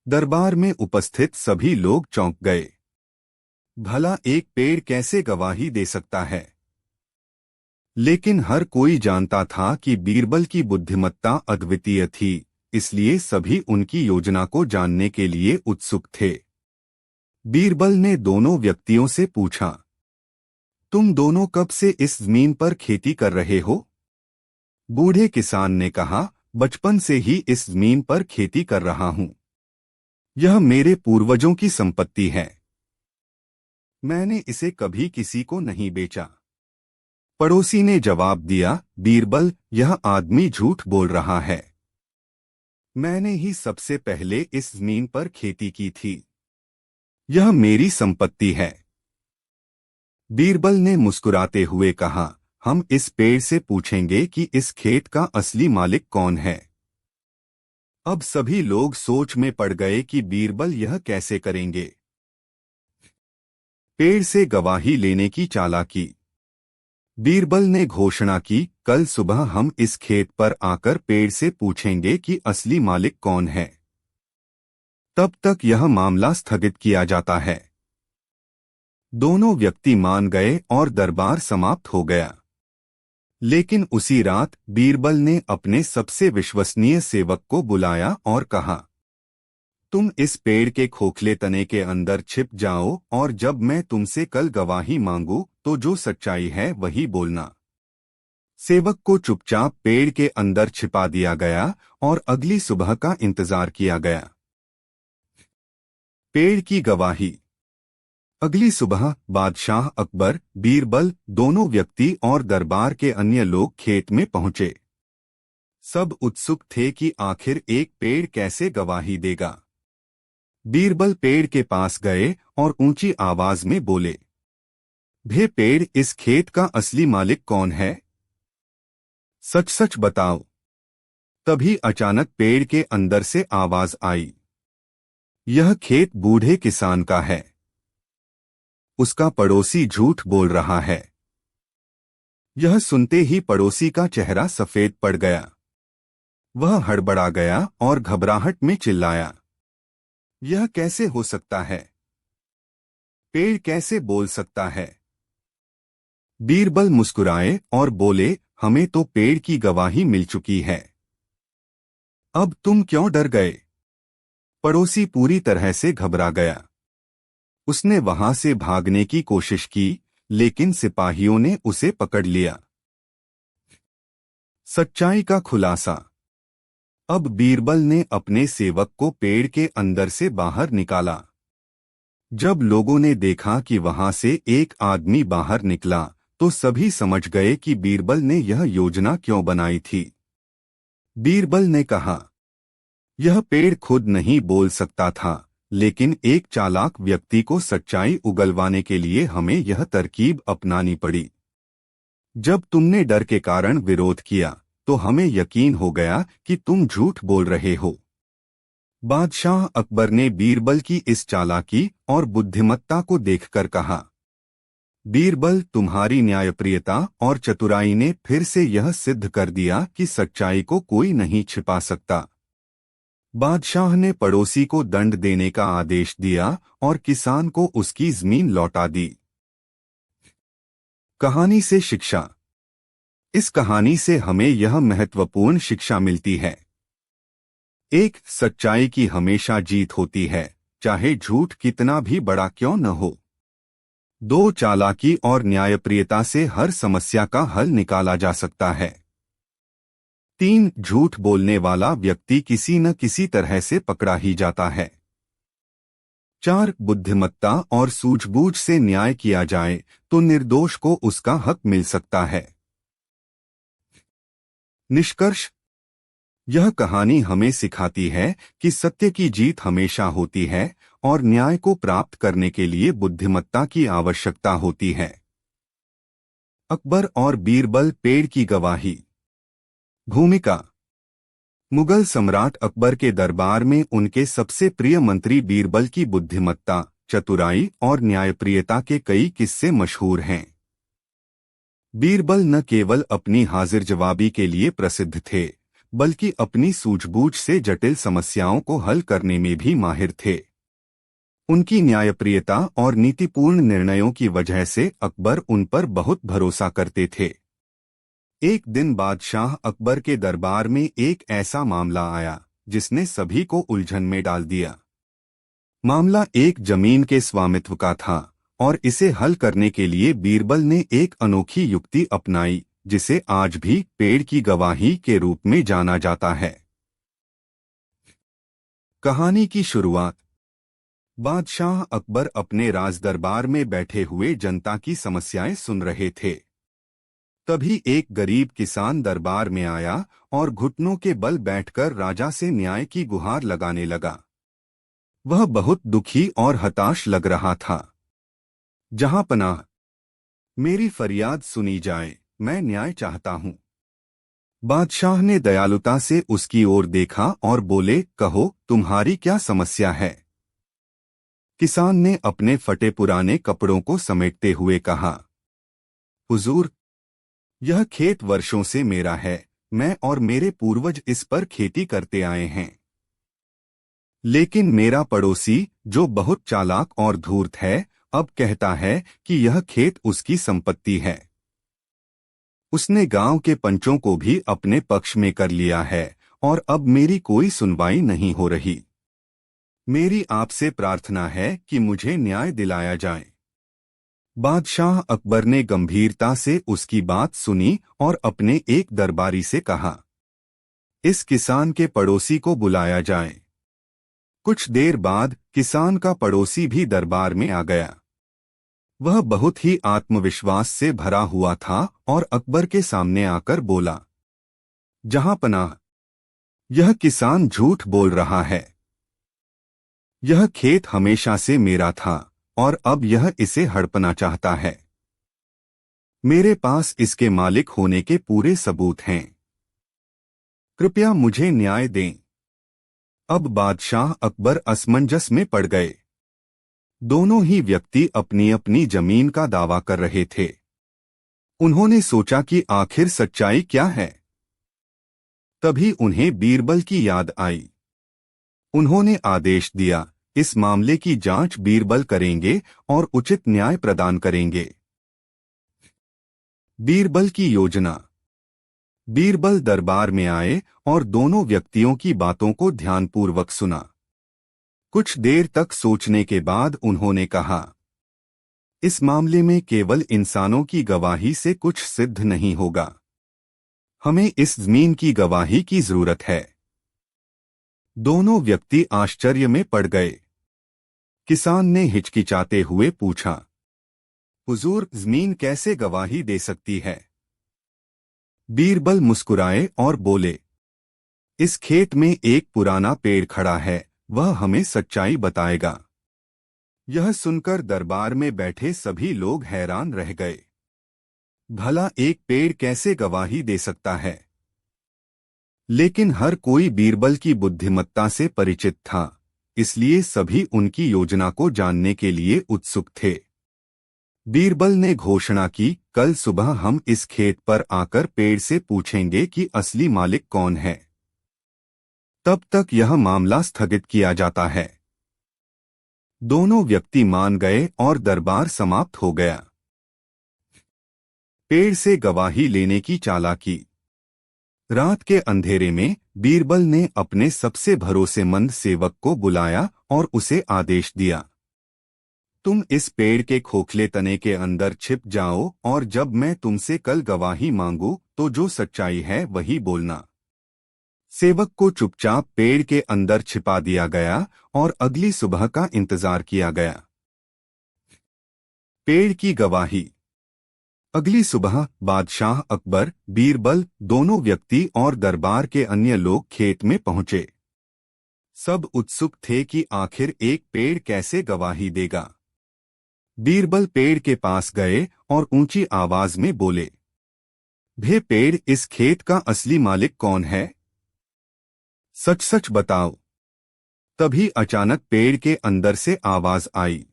दरबार में उपस्थित सभी लोग चौंक गए। भला एक पेड़ कैसे गवाही दे सकता है? लेकिन हर कोई जानता था कि बीरबल की बुद्धिमत्ता अद्वितीय थी, इसलिए सभी उनकी योजना को जानने के लिए उत्सुक थे। बीरबल ने दोनों व्यक्तियों से पूछा, तुम दोनों कब से इस जमीन पर खेती कर रहे हो? बूढ़े किसान ने कहा, बचपन से ही इस जमीन पर खेती कर रहा हूं। यह मेरे पूर्वजों की संपत्ति है। मैंने इसे कभी किसी को नहीं बेचा। पड़ोसी ने जवाब दिया, बीरबल, यह आदमी झूठ बोल रहा है। मैंने ही सबसे पहले इस जमीन पर खेती की थी। यह मेरी संपत्ति है। बीरबल ने मुस्कुराते हुए कहा, हम इस पेड़ से पूछेंगे कि इस खेत का असली मालिक कौन है। अब सभी लोग सोच में पड़ गए कि बीरबल यह कैसे करेंगे। पेड़ से गवाही लेने की चालाकी। बीरबल ने घोषणा की, कल सुबह हम इस खेत पर आकर पेड़ से पूछेंगे कि असली मालिक कौन है। तब तक यह मामला स्थगित किया जाता है। दोनों व्यक्ति मान गए और दरबार समाप्त हो गया। लेकिन उसी रात बीरबल ने अपने सबसे विश्वसनीय सेवक को बुलाया और कहा, तुम इस पेड़ के खोखले तने के अंदर छिप जाओ और जब मैं तुमसे कल गवाही मांगू तो जो सच्चाई है वही बोलना। सेवक को चुपचाप पेड़ के अंदर छिपा दिया गया और अगली सुबह का इंतजार किया गया। पेड़ की गवाही। अगली सुबह बादशाह अकबर, बीरबल, दोनों व्यक्ति और दरबार के अन्य लोग खेत में पहुंचे। सब उत्सुक थे कि आखिर एक पेड़ कैसे गवाही देगा। बीरबल पेड़ के पास गए और ऊंची आवाज में बोले, भे पेड़, इस खेत का असली मालिक कौन है? सच सच बताओ। तभी अचानक पेड़ के अंदर से आवाज आई, यह खेत बूढ़े किसान का है। उसका पड़ोसी झूठ बोल रहा है। यह सुनते ही पड़ोसी का चेहरा सफेद पड़ गया। वह हड़बड़ा गया और घबराहट में चिल्लाया, यह कैसे हो सकता है? पेड़ कैसे बोल सकता है? बीरबल मुस्कुराए और बोले, हमें तो पेड़ की गवाही मिल चुकी है। अब तुम क्यों डर गए? पड़ोसी पूरी तरह से घबरा गया। उसने वहां से भागने की कोशिश की, लेकिन सिपाहियों ने उसे पकड़ लिया। सच्चाई का खुलासा। अब बीरबल ने अपने सेवक को पेड़ के अंदर से बाहर निकाला। जब लोगों ने देखा कि वहां से एक आदमी बाहर निकला, तो सभी समझ गए कि बीरबल ने यह योजना क्यों बनाई थी। बीरबल ने कहा, यह पेड़ खुद नहीं बोल सकता था, लेकिन एक चालाक व्यक्ति को सच्चाई उगलवाने के लिए हमें यह तरकीब अपनानी पड़ी। जब तुमने डर के कारण विरोध किया, तो हमें यकीन हो गया कि तुम झूठ बोल रहे हो। बादशाह अकबर ने बीरबल की इस चालाकी और बुद्धिमत्ता को देखकर कहा, बीरबल, तुम्हारी न्यायप्रियता और चतुराई ने फिर से यह सिद्ध कर दिया कि सच्चाई को कोई नहीं छिपा सकता। बादशाह ने पड़ोसी को दंड देने का आदेश दिया और किसान को उसकी जमीन लौटा दी। कहानी से शिक्षा। इस कहानी से हमें यह महत्वपूर्ण शिक्षा मिलती है। एक, सच्चाई की हमेशा जीत होती है, चाहे झूठ कितना भी बड़ा क्यों न हो। दो, चालाकी और न्यायप्रियता से हर समस्या का हल निकाला जा सकता है। 3. झूठ बोलने वाला व्यक्ति किसी न किसी तरह से पकड़ा ही जाता है। 4. बुद्धिमत्ता और सूझबूझ से न्याय किया जाए तो निर्दोष को उसका हक मिल सकता है। निष्कर्ष: यह कहानी हमें सिखाती है कि सत्य की जीत हमेशा होती है और न्याय को प्राप्त करने के लिए बुद्धिमत्ता की आवश्यकता होती है। अकबर और बीरबल, पेड़ की गवाही। भूमिका: मुगल सम्राट अकबर के दरबार में उनके सबसे प्रिय मंत्री बीरबल की बुद्धिमत्ता, चतुराई और न्यायप्रियता के कई किस्से मशहूर हैं। बीरबल न केवल अपनी हाजिर जवाबी के लिए प्रसिद्ध थे, बल्कि अपनी सूझबूझ से जटिल समस्याओं को हल करने में भी माहिर थे। उनकी न्यायप्रियता और नीतिपूर्ण निर्णयों की वजह से अकबर उन पर बहुत भरोसा करते थे। एक दिन बादशाह अकबर के दरबार में एक ऐसा मामला आया जिसने सभी को उलझन में डाल दिया। मामला एक जमीन के स्वामित्व का था और इसे हल करने के लिए बीरबल ने एक अनोखी युक्ति अपनाई, जिसे आज भी पेड़ की गवाही के रूप में जाना जाता है। कहानी की शुरुआत: बादशाह अकबर अपने राजदरबार में बैठे हुए जनता की समस्याएं सुन रहे थे। तभी एक गरीब किसान दरबार में आया और घुटनों के बल बैठकर राजा से न्याय की गुहार लगाने लगा। वह बहुत दुखी और हताश लग रहा था। जहां पनाह, मेरी फरियाद सुनी जाए, मैं न्याय चाहता हूं। बादशाह ने दयालुता से उसकी ओर देखा और बोले, कहो, तुम्हारी क्या समस्या है? किसान ने अपने फटे पुराने कपड़ों को समेटते हुए कहा, हुजूर, यह खेत वर्षों से मेरा है। मैं और मेरे पूर्वज इस पर खेती करते आए हैं। लेकिन मेरा पड़ोसी, जो बहुत चालाक और धूर्त है, अब कहता है कि यह खेत उसकी संपत्ति है। उसने गांव के पंचों को भी अपने पक्ष में कर लिया है और अब मेरी कोई सुनवाई नहीं हो रही। मेरी आपसे प्रार्थना है कि मुझे न्याय दिलाया जाए। बादशाह अकबर ने गंभीरता से उसकी बात सुनी और अपने एक दरबारी से कहा, इस किसान के पड़ोसी को बुलाया जाए। कुछ देर बाद किसान का पड़ोसी भी दरबार में आ गया। वह बहुत ही आत्मविश्वास से भरा हुआ था और अकबर के सामने आकर बोला, जहां पनाह, यह किसान झूठ बोल रहा है। यह खेत हमेशा से मेरा था और अब यह इसे हड़पना चाहता है। मेरे पास इसके मालिक होने के पूरे सबूत हैं। कृपया मुझे न्याय दें। अब बादशाह अकबर असमंजस में पड़ गए। दोनों ही व्यक्ति अपनी अपनी जमीन का दावा कर रहे थे। उन्होंने सोचा कि आखिर सच्चाई क्या है। तभी उन्हें बीरबल की याद आई। उन्होंने आदेश दिया, इस मामले की जांच बीरबल करेंगे और उचित न्याय प्रदान करेंगे। बीरबल की योजना। बीरबल दरबार में आए और दोनों व्यक्तियों की बातों को ध्यानपूर्वक सुना। कुछ देर तक सोचने के बाद उन्होंने कहा, इस मामले में केवल इंसानों की गवाही से कुछ सिद्ध नहीं होगा। हमें इस जमीन की गवाही की जरूरत है। दोनों व्यक्ति आश्चर्य में पड़ गए। किसान ने हिचकिचाते हुए पूछा, हुजूर, जमीन कैसे गवाही दे सकती है? बीरबल मुस्कुराए और बोले, इस खेत में एक पुराना पेड़ खड़ा है, वह हमें सच्चाई बताएगा। यह सुनकर दरबार में बैठे सभी लोग हैरान रह गए। भला एक पेड़ कैसे गवाही दे सकता है? लेकिन हर कोई बीरबल की बुद्धिमत्ता से परिचित था, इसलिए सभी उनकी योजना को जानने के लिए उत्सुक थे। बीरबल ने घोषणा की, कल सुबह हम इस खेत पर आकर पेड़ से पूछेंगे कि असली मालिक कौन है। तब तक यह मामला स्थगित किया जाता है। दोनों व्यक्ति मान गए और दरबार समाप्त हो गया। पेड़ से गवाही लेने की चालाकी। रात के अंधेरे में बीरबल ने अपने सबसे भरोसेमंद सेवक को बुलाया और उसे आदेश दिया, तुम इस पेड़ के खोखले तने के अंदर छिप जाओ और जब मैं तुमसे कल गवाही मांगू तो जो सच्चाई है वही बोलना। सेवक को चुपचाप पेड़ के अंदर छिपा दिया गया और अगली सुबह का इंतजार किया गया। पेड़ की गवाही। अगली सुबह बादशाह अकबर, बीरबल दोनों व्यक्ति और दरबार के अन्य लोग खेत में पहुंचे। सब उत्सुक थे कि आखिर एक पेड़ कैसे गवाही देगा। बीरबल पेड़ के पास गए और ऊंची आवाज में बोले, भे पेड़, इस खेत का असली मालिक कौन है? सच सच बताओ। तभी अचानक पेड़ के अंदर से आवाज आई,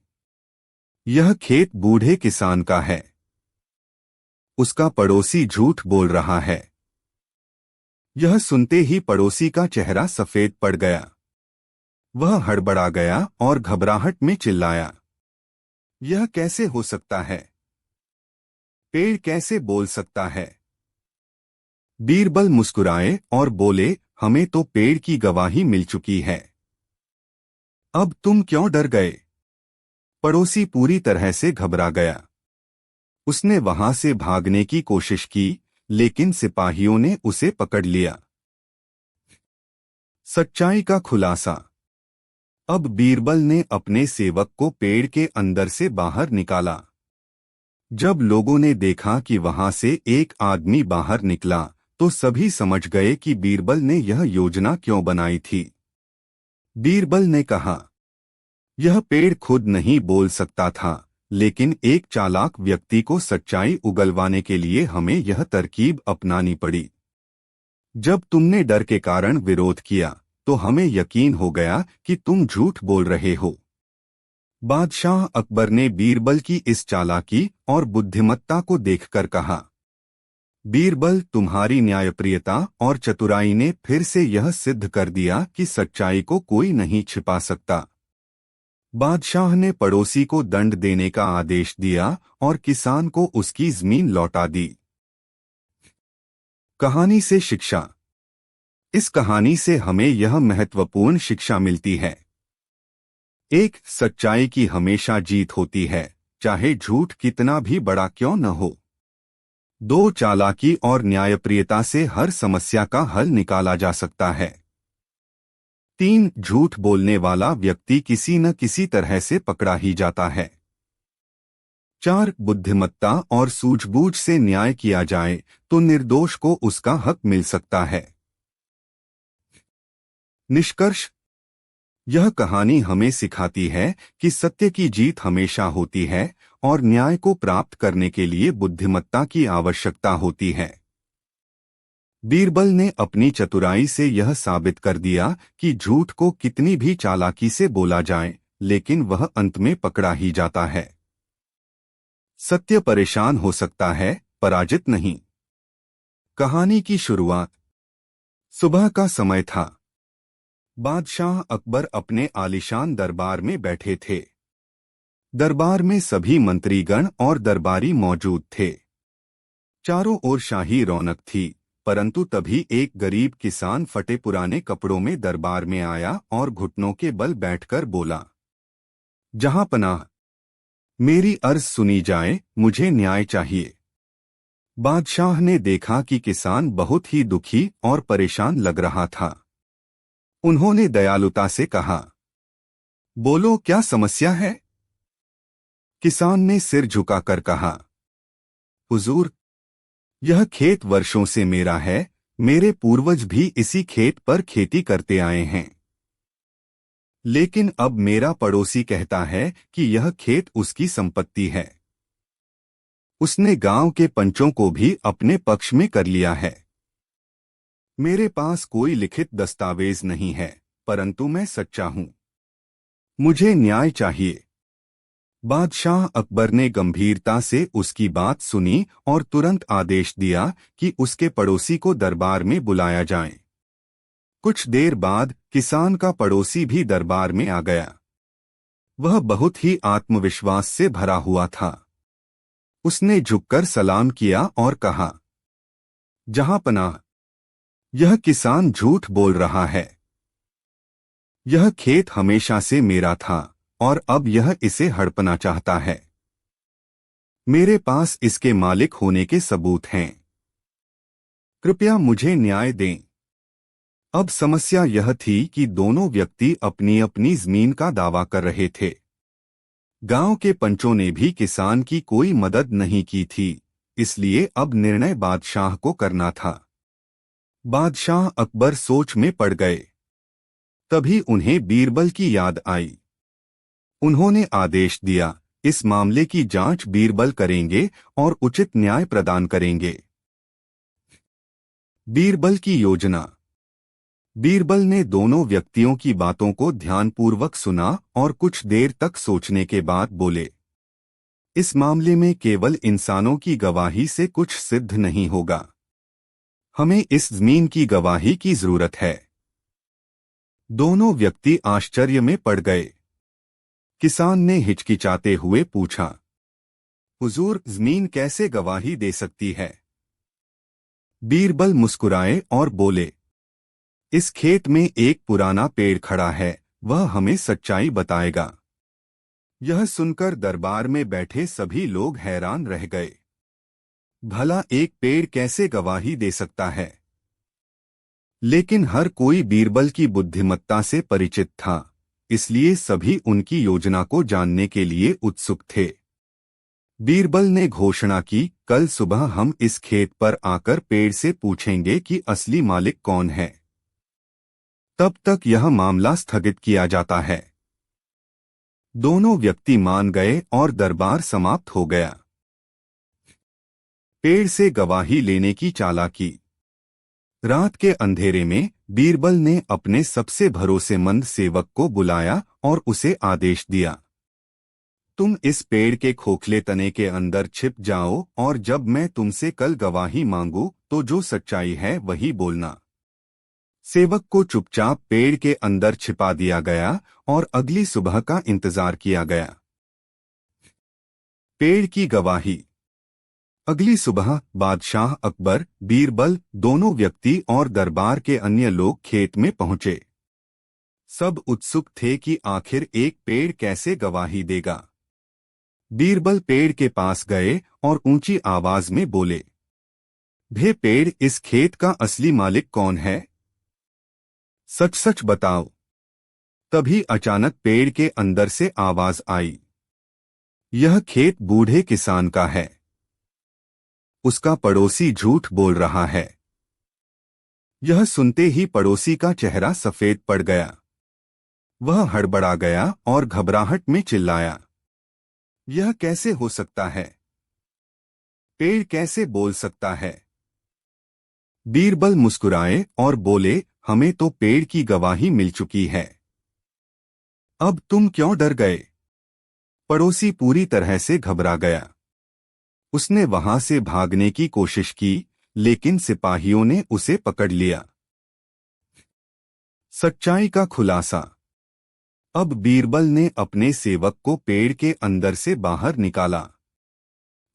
यह खेत बूढ़े किसान का है। उसका पड़ोसी झूठ बोल रहा है। यह सुनते ही पड़ोसी का चेहरा सफेद पड़ गया। वह हड़बड़ा गया और घबराहट में चिल्लाया, यह कैसे हो सकता है? पेड़ कैसे बोल सकता है? बीरबल मुस्कुराए और बोले, हमें तो पेड़ की गवाही मिल चुकी है। अब तुम क्यों डर गए? पड़ोसी पूरी तरह से घबरा गया। उसने वहां से भागने की कोशिश की, लेकिन सिपाहियों ने उसे पकड़ लिया। सच्चाई का खुलासा। अब बीरबल ने अपने सेवक को पेड़ के अंदर से बाहर निकाला। जब लोगों ने देखा कि वहां से एक आदमी बाहर निकला, तो सभी समझ गए कि बीरबल ने यह योजना क्यों बनाई थी। बीरबल ने कहा, यह पेड़ खुद नहीं बोल सकता था, लेकिन एक चालाक व्यक्ति को सच्चाई उगलवाने के लिए हमें यह तरकीब अपनानी पड़ी। जब तुमने डर के कारण विरोध किया, तो हमें यकीन हो गया कि तुम झूठ बोल रहे हो। बादशाह अकबर ने बीरबल की इस चालाकी और बुद्धिमत्ता को देखकर कहा, बीरबल, तुम्हारी न्यायप्रियता और चतुराई ने फिर से यह सिद्ध कर दिया कि सच्चाई को कोई नहीं छिपा सकता। बादशाह ने पड़ोसी को दंड देने का आदेश दिया और किसान को उसकी जमीन लौटा दी। कहानी से शिक्षा। इस कहानी से हमें यह महत्वपूर्ण शिक्षा मिलती है। एक, सच्चाई की हमेशा जीत होती है, चाहे झूठ कितना भी बड़ा क्यों न हो। दो, चालाकी और न्यायप्रियता से हर समस्या का हल निकाला जा सकता है। तीन, झूठ बोलने वाला व्यक्ति किसी न किसी तरह से पकड़ा ही जाता है। चार, बुद्धिमत्ता और सूझबूझ से न्याय किया जाए तो निर्दोष को उसका हक मिल सकता है। निष्कर्ष। यह कहानी हमें सिखाती है कि सत्य की जीत हमेशा होती है और न्याय को प्राप्त करने के लिए बुद्धिमत्ता की आवश्यकता होती है। बीरबल ने अपनी चतुराई से यह साबित कर दिया कि झूठ को कितनी भी चालाकी से बोला जाए, लेकिन वह अंत में पकड़ा ही जाता है। सत्य परेशान हो सकता है, पराजित नहीं। कहानी की शुरुआत। सुबह का समय था। बादशाह अकबर अपने आलीशान दरबार में बैठे थे। दरबार में सभी मंत्रीगण और दरबारी मौजूद थे। चारों ओर शाही रौनक थी, परंतु तभी एक गरीब किसान फटे पुराने कपड़ों में दरबार में आया और घुटनों के बल बैठकर बोला, जहांपनाह, मेरी अर्ज सुनी जाए, मुझे न्याय चाहिए। बादशाह ने देखा कि किसान बहुत ही दुखी और परेशान लग रहा था। उन्होंने दयालुता से कहा, बोलो, क्या समस्या है? किसान ने सिर झुकाकर कहा, हुजूर, यह खेत वर्षों से मेरा है। मेरे पूर्वज भी इसी खेत पर खेती करते आए हैं। लेकिन अब मेरा पड़ोसी कहता है कि यह खेत उसकी संपत्ति है। उसने गांव के पंचों को भी अपने पक्ष में कर लिया है। मेरे पास कोई लिखित दस्तावेज नहीं है, परंतु मैं सच्चा हूं। मुझे न्याय चाहिए। बादशाह अकबर ने गंभीरता से उसकी बात सुनी और तुरंत आदेश दिया कि उसके पड़ोसी को दरबार में बुलाया जाए। कुछ देर बाद किसान का पड़ोसी भी दरबार में आ गया। वह बहुत ही आत्मविश्वास से भरा हुआ था। उसने झुककर सलाम किया और कहा, जहांपनाह, यह किसान झूठ बोल रहा है। यह खेत हमेशा से मेरा था और अब यह इसे हड़पना चाहता है। मेरे पास इसके मालिक होने के सबूत हैं। कृपया मुझे न्याय दें। अब समस्या यह थी कि दोनों व्यक्ति अपनी अपनी जमीन का दावा कर रहे थे। गांव के पंचों ने भी किसान की कोई मदद नहीं की थी, इसलिए अब निर्णय बादशाह को करना था। बादशाह अकबर सोच में पड़ गए। तभी उन्हें बीरबल की याद आई। उन्होंने आदेश दिया, इस मामले की जांच बीरबल करेंगे और उचित न्याय प्रदान करेंगे। बीरबल की योजना। बीरबल ने दोनों व्यक्तियों की बातों को ध्यानपूर्वक सुना और कुछ देर तक सोचने के बाद बोले, इस मामले में केवल इंसानों की गवाही से कुछ सिद्ध नहीं होगा। हमें इस जमीन की गवाही की जरूरत है। दोनों व्यक्ति आश्चर्य में पड़ गए। किसान ने हिचकिचाते हुए पूछा, हुजूर, जमीन कैसे गवाही दे सकती है? बीरबल मुस्कुराए और बोले, इस खेत में एक पुराना पेड़ खड़ा है, वह हमें सच्चाई बताएगा। यह सुनकर दरबार में बैठे सभी लोग हैरान रह गए। भला एक पेड़ कैसे गवाही दे सकता है? लेकिन हर कोई बीरबल की बुद्धिमत्ता से परिचित था, इसलिए सभी उनकी योजना को जानने के लिए उत्सुक थे। बीरबल ने घोषणा की, कल सुबह हम इस खेत पर आकर पेड़ से पूछेंगे कि असली मालिक कौन है। तब तक यह मामला स्थगित किया जाता है। दोनों व्यक्ति मान गए और दरबार समाप्त हो गया। पेड़ से गवाही लेने की चालाकी। रात के अंधेरे में बीरबल ने अपने सबसे भरोसेमंद सेवक को बुलाया और उसे आदेश दिया, तुम इस पेड़ के खोखले तने के अंदर छिप जाओ और जब मैं तुमसे कल गवाही मांगू तो जो सच्चाई है वही बोलना। सेवक को चुपचाप पेड़ के अंदर छिपा दिया गया और अगली सुबह का इंतजार किया गया। पेड़ की गवाही। अगली सुबह बादशाह अकबर, बीरबल, दोनों व्यक्ति और दरबार के अन्य लोग खेत में पहुंचे। सब उत्सुक थे कि आखिर एक पेड़ कैसे गवाही देगा। बीरबल पेड़ के पास गए और ऊंची आवाज में बोले, भे पेड़, इस खेत का असली मालिक कौन है? सच सच बताओ। तभी अचानक पेड़ के अंदर से आवाज आई, यह खेत बूढ़े किसान का है। उसका पड़ोसी झूठ बोल रहा है। यह सुनते ही पड़ोसी का चेहरा सफेद पड़ गया। वह हड़बड़ा गया और घबराहट में चिल्लाया, यह कैसे हो सकता है? पेड़ कैसे बोल सकता है? बीरबल मुस्कुराए और बोले, हमें तो पेड़ की गवाही मिल चुकी है। अब तुम क्यों डर गए? पड़ोसी पूरी तरह से घबरा गया। उसने वहां से भागने की कोशिश की, लेकिन सिपाहियों ने उसे पकड़ लिया। सच्चाई का खुलासा। अब बीरबल ने अपने सेवक को पेड़ के अंदर से बाहर निकाला।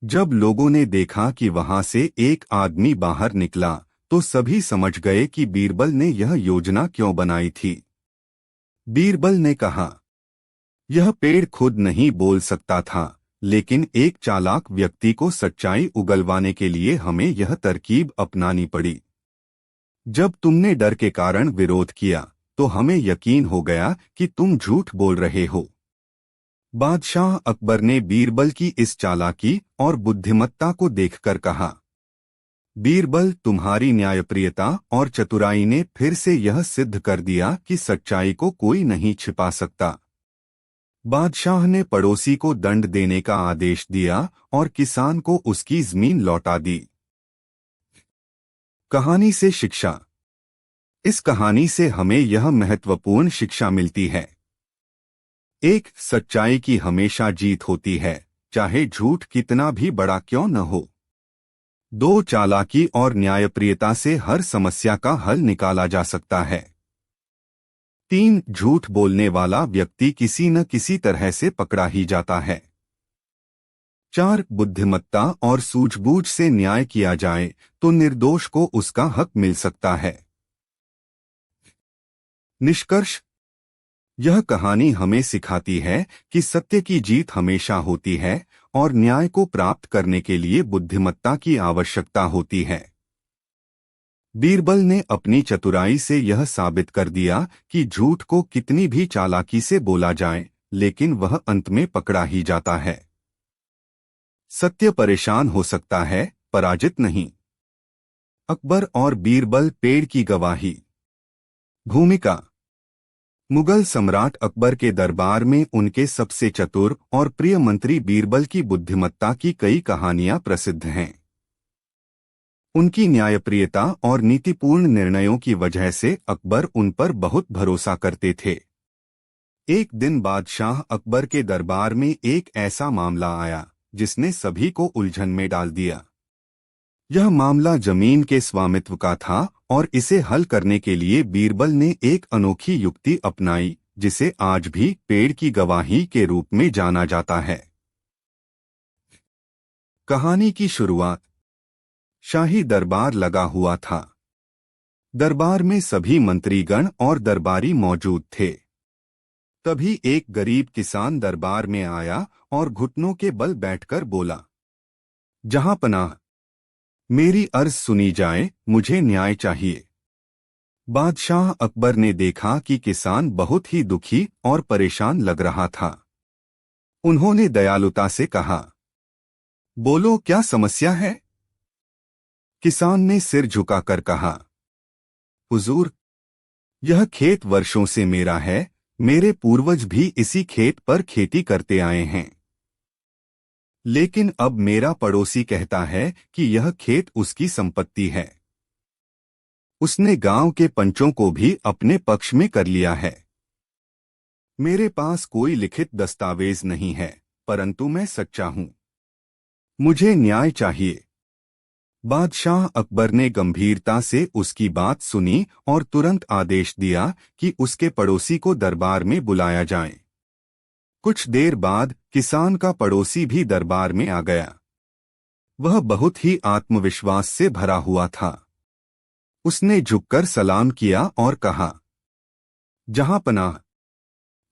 जब लोगों ने देखा कि वहां से एक आदमी बाहर निकला, तो सभी समझ गए कि बीरबल ने यह योजना क्यों बनाई थी। बीरबल ने कहा, यह पेड़ खुद नहीं बोल सकता था, लेकिन एक चालाक व्यक्ति को सच्चाई उगलवाने के लिए हमें यह तरकीब अपनानी पड़ी। जब तुमने डर के कारण विरोध किया, तो हमें यकीन हो गया कि तुम झूठ बोल रहे हो। बादशाह अकबर ने बीरबल की इस चालाकी और बुद्धिमत्ता को देखकर कहा, बीरबल, तुम्हारी न्यायप्रियता और चतुराई ने फिर से यह सिद्ध कर दिया कि सच्चाई को कोई नहीं छिपा सकता। बादशाह ने पड़ोसी को दंड देने का आदेश दिया और किसान को उसकी जमीन लौटा दी। कहानी से शिक्षा। इस कहानी से हमें यह महत्वपूर्ण शिक्षा मिलती है। एक, सच्चाई की हमेशा जीत होती है, चाहे झूठ कितना भी बड़ा क्यों न हो। 2, चालाकी और न्यायप्रियता से हर समस्या का हल निकाला जा सकता है। 3, झूठ बोलने वाला व्यक्ति किसी न किसी तरह से पकड़ा ही जाता है। 4, बुद्धिमत्ता और सूझबूझ से न्याय किया जाए तो निर्दोष को उसका हक मिल सकता है। निष्कर्ष। यह कहानी हमें सिखाती है कि सत्य की जीत हमेशा होती है और न्याय को प्राप्त करने के लिए बुद्धिमत्ता की आवश्यकता होती है। बीरबल ने अपनी चतुराई से यह साबित कर दिया कि झूठ को कितनी भी चालाकी से बोला जाए, लेकिन वह अंत में पकड़ा ही जाता है। सत्य परेशान हो सकता है, पराजित नहीं। अकबर और बीरबल, पेड़ की गवाही। भूमिका। मुगल सम्राट अकबर के दरबार में उनके सबसे चतुर और प्रिय मंत्री बीरबल की बुद्धिमत्ता की कई कहानियां प्रसिद्ध हैं। उनकी न्यायप्रियता और नीतिपूर्ण निर्णयों की वजह से अकबर उन पर बहुत भरोसा करते थे। एक दिन बादशाह अकबर के दरबार में एक ऐसा मामला आया जिसने सभी को उलझन में डाल दिया। यह मामला जमीन के स्वामित्व का था और इसे हल करने के लिए बीरबल ने एक अनोखी युक्ति अपनाई, जिसे आज भी पेड़ की गवाही के रूप में जाना जाता है। कहानी की शुरुआत। शाही दरबार लगा हुआ था। दरबार में सभी मंत्रीगण और दरबारी मौजूद थे। तभी एक गरीब किसान दरबार में आया और घुटनों के बल बैठकर बोला, जहांपनाह, मेरी अर्ज सुनी जाए, मुझे न्याय चाहिए। बादशाह अकबर ने देखा कि किसान बहुत ही दुखी और परेशान लग रहा था। उन्होंने दयालुता से कहा, बोलो, क्या समस्या है? किसान ने सिर झुकाकर कहा, हुजूर, यह खेत वर्षों से मेरा है। मेरे पूर्वज भी इसी खेत पर खेती करते आए हैं। लेकिन अब मेरा पड़ोसी कहता है कि यह खेत उसकी संपत्ति है। उसने गांव के पंचों को भी अपने पक्ष में कर लिया है। मेरे पास कोई लिखित दस्तावेज नहीं है, परंतु मैं सच्चा हूं। मुझे न्याय चाहिए। बादशाह अकबर ने गंभीरता से उसकी बात सुनी और तुरंत आदेश दिया कि उसके पड़ोसी को दरबार में बुलाया जाए। कुछ देर बाद किसान का पड़ोसी भी दरबार में आ गया। वह बहुत ही आत्मविश्वास से भरा हुआ था। उसने झुककर सलाम किया और कहा, जहांपनाह,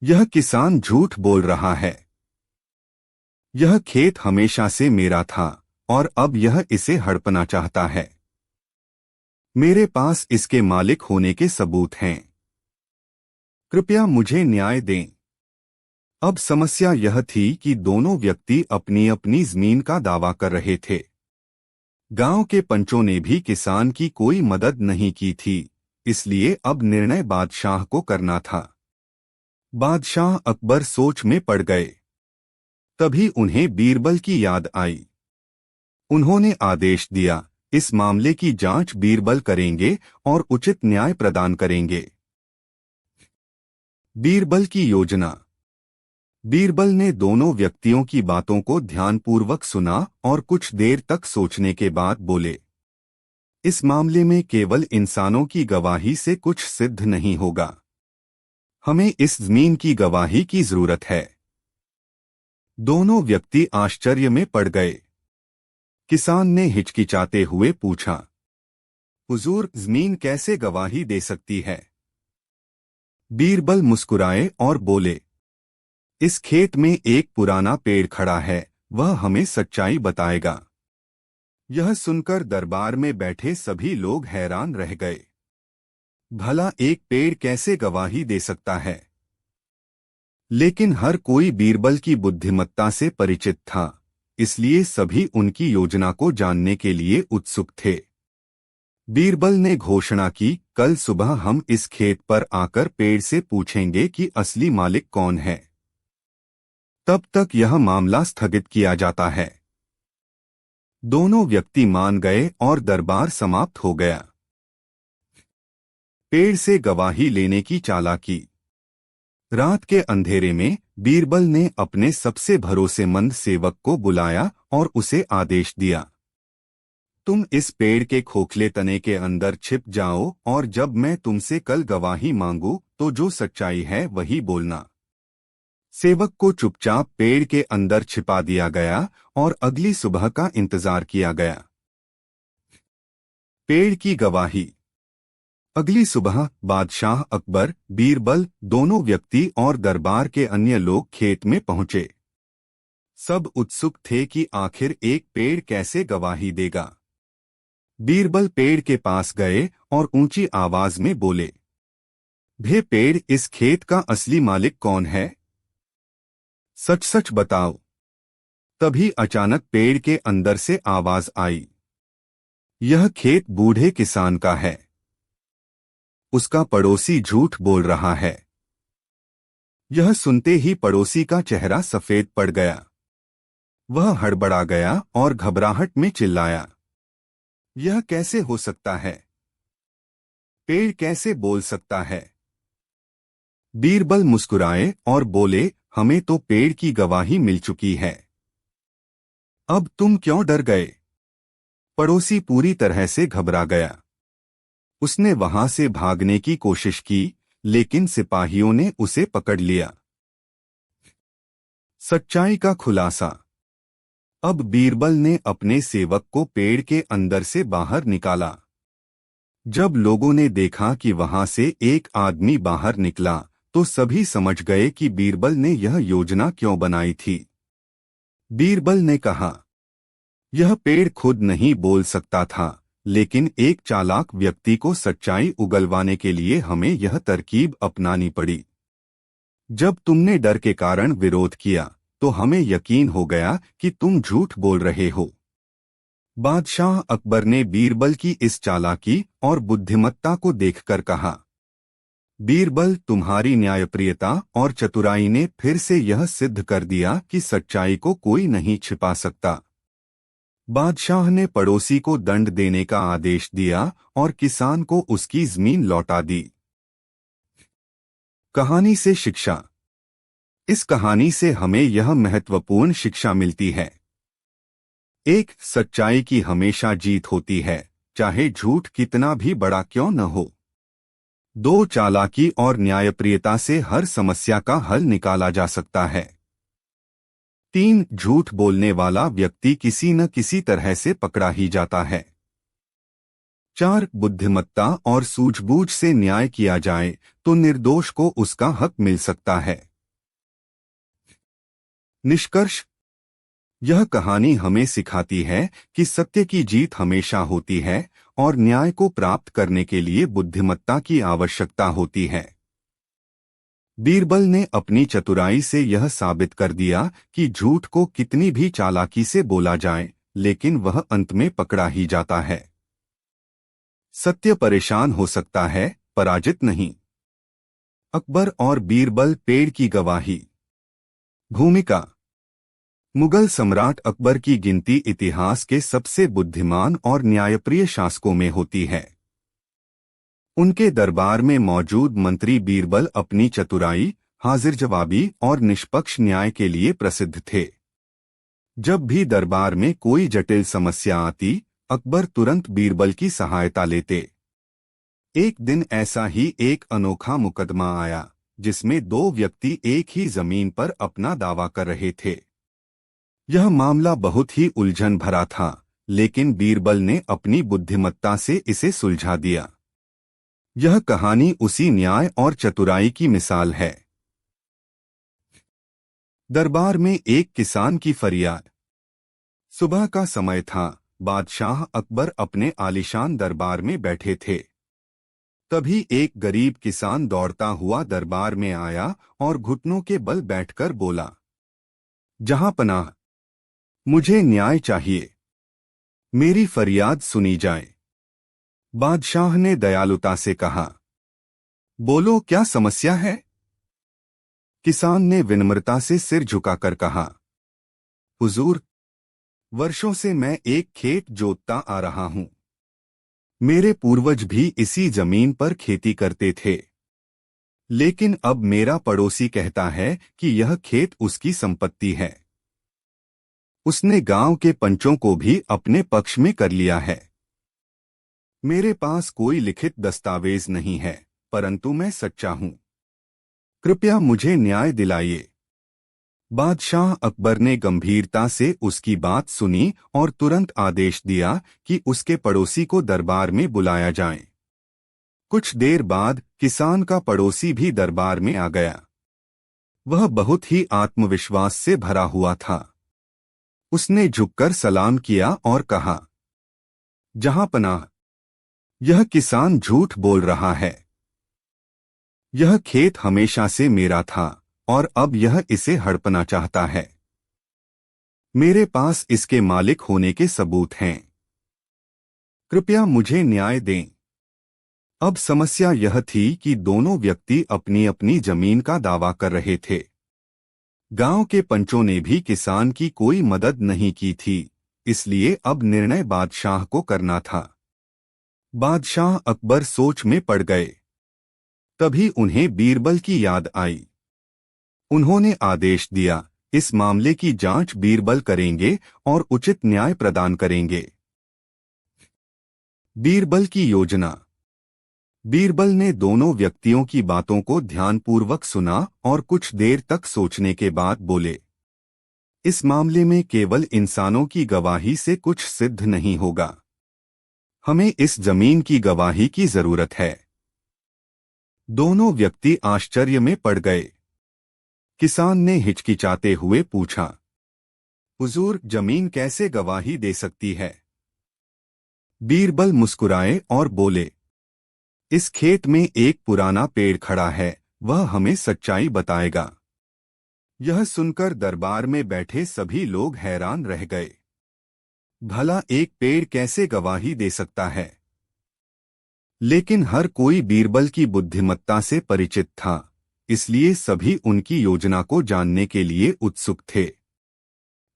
यह किसान झूठ बोल रहा है। यह खेत हमेशा से मेरा था और अब यह इसे हड़पना चाहता है। मेरे पास इसके मालिक होने के सबूत हैं। कृपया मुझे न्याय दें। अब समस्या यह थी कि दोनों व्यक्ति अपनी अपनी जमीन का दावा कर रहे थे। गांव के पंचों ने भी किसान की कोई मदद नहीं की थी, इसलिए अब निर्णय बादशाह को करना था। बादशाह अकबर सोच में पड़ गए। तभी उन्हें बीरबल की याद आई। उन्होंने आदेश दिया, इस मामले की जांच बीरबल करेंगे और उचित न्याय प्रदान करेंगे। बीरबल की योजना। बीरबल ने दोनों व्यक्तियों की बातों को ध्यानपूर्वक सुना और कुछ देर तक सोचने के बाद बोले, इस मामले में केवल इंसानों की गवाही से कुछ सिद्ध नहीं होगा। हमें इस जमीन की गवाही की जरूरत है। दोनों व्यक्ति आश्चर्य में पड़ गए। किसान ने हिचकिचाते हुए पूछा, हुजूर, जमीन कैसे गवाही दे सकती है? बीरबल मुस्कुराए और बोले, इस खेत में एक पुराना पेड़ खड़ा है, वह हमें सच्चाई बताएगा। यह सुनकर दरबार में बैठे सभी लोग हैरान रह गए। भला एक पेड़ कैसे गवाही दे सकता है? लेकिन हर कोई बीरबल की बुद्धिमत्ता से परिचित था, इसलिए सभी उनकी योजना को जानने के लिए उत्सुक थे। बीरबल ने घोषणा की, कल सुबह हम इस खेत पर आकर पेड़ से पूछेंगे कि असली मालिक कौन है। तब तक यह मामला स्थगित किया जाता है। दोनों व्यक्ति मान गए और दरबार समाप्त हो गया। पेड़ से गवाही लेने की चालाकी। रात के अंधेरे में बीरबल ने अपने सबसे भरोसेमंद सेवक को बुलाया और उसे आदेश दिया, तुम इस पेड़ के खोखले तने के अंदर छिप जाओ और जब मैं तुमसे कल गवाही मांगू तो जो सच्चाई है वही बोलना। सेवक को चुपचाप पेड़ के अंदर छिपा दिया गया और अगली सुबह का इंतजार किया गया। पेड़ की गवाही। अगली सुबह बादशाह अकबर, बीरबल, दोनों व्यक्ति और दरबार के अन्य लोग खेत में पहुंचे। सब उत्सुक थे कि आखिर एक पेड़ कैसे गवाही देगा। बीरबल पेड़ के पास गए और ऊंची आवाज में बोले, भे पेड़, इस खेत का असली मालिक कौन है? सच सच बताओ। तभी अचानक पेड़ के अंदर से आवाज आई, यह खेत बूढ़े किसान का है। उसका पड़ोसी झूठ बोल रहा है। यह सुनते ही पड़ोसी का चेहरा सफेद पड़ गया। वह हड़बड़ा गया और घबराहट में चिल्लाया, यह कैसे हो सकता है? पेड़ कैसे बोल सकता है? बीरबल मुस्कुराए और बोले, हमें तो पेड़ की गवाही मिल चुकी है। अब तुम क्यों डर गए? पड़ोसी पूरी तरह से घबरा गया। उसने वहां से भागने की कोशिश की, लेकिन सिपाहियों ने उसे पकड़ लिया। सच्चाई का खुलासा। अब बीरबल ने अपने सेवक को पेड़ के अंदर से बाहर निकाला। जब लोगों ने देखा कि वहां से एक आदमी बाहर निकला, तो सभी समझ गए कि बीरबल ने यह योजना क्यों बनाई थी। बीरबल ने कहा, यह पेड़ खुद नहीं बोल सकता था, लेकिन एक चालाक व्यक्ति को सच्चाई उगलवाने के लिए हमें यह तरकीब अपनानी पड़ी। जब तुमने डर के कारण विरोध किया, तो हमें यकीन हो गया कि तुम झूठ बोल रहे हो। बादशाह अकबर ने बीरबल की इस चालाकी और बुद्धिमत्ता को देखकर कहा, बीरबल, तुम्हारी न्यायप्रियता और चतुराई ने फिर से यह सिद्ध कर दिया कि सच्चाई को कोई नहीं छिपा सकता। बादशाह ने पड़ोसी को दंड देने का आदेश दिया और किसान को उसकी जमीन लौटा दी। कहानी से शिक्षा। इस कहानी से हमें यह महत्वपूर्ण शिक्षा मिलती है। एक, सच्चाई की हमेशा जीत होती है, चाहे झूठ कितना भी बड़ा क्यों न हो। दो, चालाकी और न्यायप्रियता से हर समस्या का हल निकाला जा सकता है। तीन, झूठ बोलने वाला व्यक्ति किसी न किसी तरह से पकड़ा ही जाता है। चार, बुद्धिमत्ता और सूझबूझ से न्याय किया जाए तो निर्दोष को उसका हक मिल सकता है। निष्कर्ष। यह कहानी हमें सिखाती है कि सत्य की जीत हमेशा होती है और न्याय को प्राप्त करने के लिए बुद्धिमत्ता की आवश्यकता होती है। बीरबल ने अपनी चतुराई से यह साबित कर दिया कि झूठ को कितनी भी चालाकी से बोला जाए, लेकिन वह अंत में पकड़ा ही जाता है। सत्य परेशान हो सकता है, पराजित नहीं। अकबर और बीरबल, पेड़ की गवाही। भूमिका। मुगल सम्राट अकबर की गिनती इतिहास के सबसे बुद्धिमान और न्यायप्रिय शासकों में होती है। उनके दरबार में मौजूद मंत्री बीरबल अपनी चतुराई, हाजिर जवाबी और निष्पक्ष न्याय के लिए प्रसिद्ध थे। जब भी दरबार में कोई जटिल समस्या आती, अकबर तुरंत बीरबल की सहायता लेते। एक दिन ऐसा ही एक अनोखा मुकदमा आया, जिसमें दो व्यक्ति एक ही जमीन पर अपना दावा कर रहे थे। यह मामला बहुत ही उलझन भरा था, लेकिन बीरबल ने अपनी बुद्धिमत्ता से इसे सुलझा दिया। यह कहानी उसी न्याय और चतुराई की मिसाल है। दरबार में एक किसान की फरियाद। सुबह का समय था। बादशाह अकबर अपने आलीशान दरबार में बैठे थे। तभी एक गरीब किसान दौड़ता हुआ दरबार में आया और घुटनों के बल बैठकर बोला, जहांपनाह, मुझे न्याय चाहिए। मेरी फरियाद सुनी जाए। बादशाह ने दयालुता से कहा, बोलो, क्या समस्या है? किसान ने विनम्रता से सिर झुकाकर कहा, हुजूर, वर्षों से मैं एक खेत जोतता आ रहा हूं। मेरे पूर्वज भी इसी जमीन पर खेती करते थे। लेकिन अब मेरा पड़ोसी कहता है कि यह खेत उसकी संपत्ति है। उसने गांव के पंचों को भी अपने पक्ष में कर लिया है। मेरे पास कोई लिखित दस्तावेज नहीं है, परंतु मैं सच्चा हूं। कृपया मुझे न्याय दिलाइए। बादशाह अकबर ने गंभीरता से उसकी बात सुनी और तुरंत आदेश दिया कि उसके पड़ोसी को दरबार में बुलाया जाए। कुछ देर बाद किसान का पड़ोसी भी दरबार में आ गया। वह बहुत ही आत्मविश्वास से भरा हुआ था। उसने झुककर सलाम किया और कहा, जहां पनाह। यह किसान झूठ बोल रहा है। यह खेत हमेशा से मेरा था और अब यह इसे हड़पना चाहता है। मेरे पास इसके मालिक होने के सबूत हैं। कृपया मुझे न्याय दें। अब समस्या यह थी कि दोनों व्यक्ति अपनी अपनी जमीन का दावा कर रहे थे। गांव के पंचों ने भी किसान की कोई मदद नहीं की थी, इसलिए अब निर्णय बादशाह को करना था। बादशाह अकबर सोच में पड़ गए। तभी उन्हें बीरबल की याद आई। उन्होंने आदेश दिया, इस मामले की जांच बीरबल करेंगे और उचित न्याय प्रदान करेंगे। बीरबल की योजना। बीरबल ने दोनों व्यक्तियों की बातों को ध्यानपूर्वक सुना और कुछ देर तक सोचने के बाद बोले, इस मामले में केवल इंसानों की गवाही से कुछ सिद्ध नहीं होगा। हमें इस जमीन की गवाही की जरूरत है। दोनों व्यक्ति आश्चर्य में पड़ गए। किसान ने हिचकिचाते हुए पूछा, हुजूर, जमीन कैसे गवाही दे सकती है? बीरबल मुस्कुराए और बोले, इस खेत में एक पुराना पेड़ खड़ा है, वह हमें सच्चाई बताएगा। यह सुनकर दरबार में बैठे सभी लोग हैरान रह गए। भला एक पेड़ कैसे गवाही दे सकता है? लेकिन हर कोई बीरबल की बुद्धिमत्ता से परिचित था, इसलिए सभी उनकी योजना को जानने के लिए उत्सुक थे।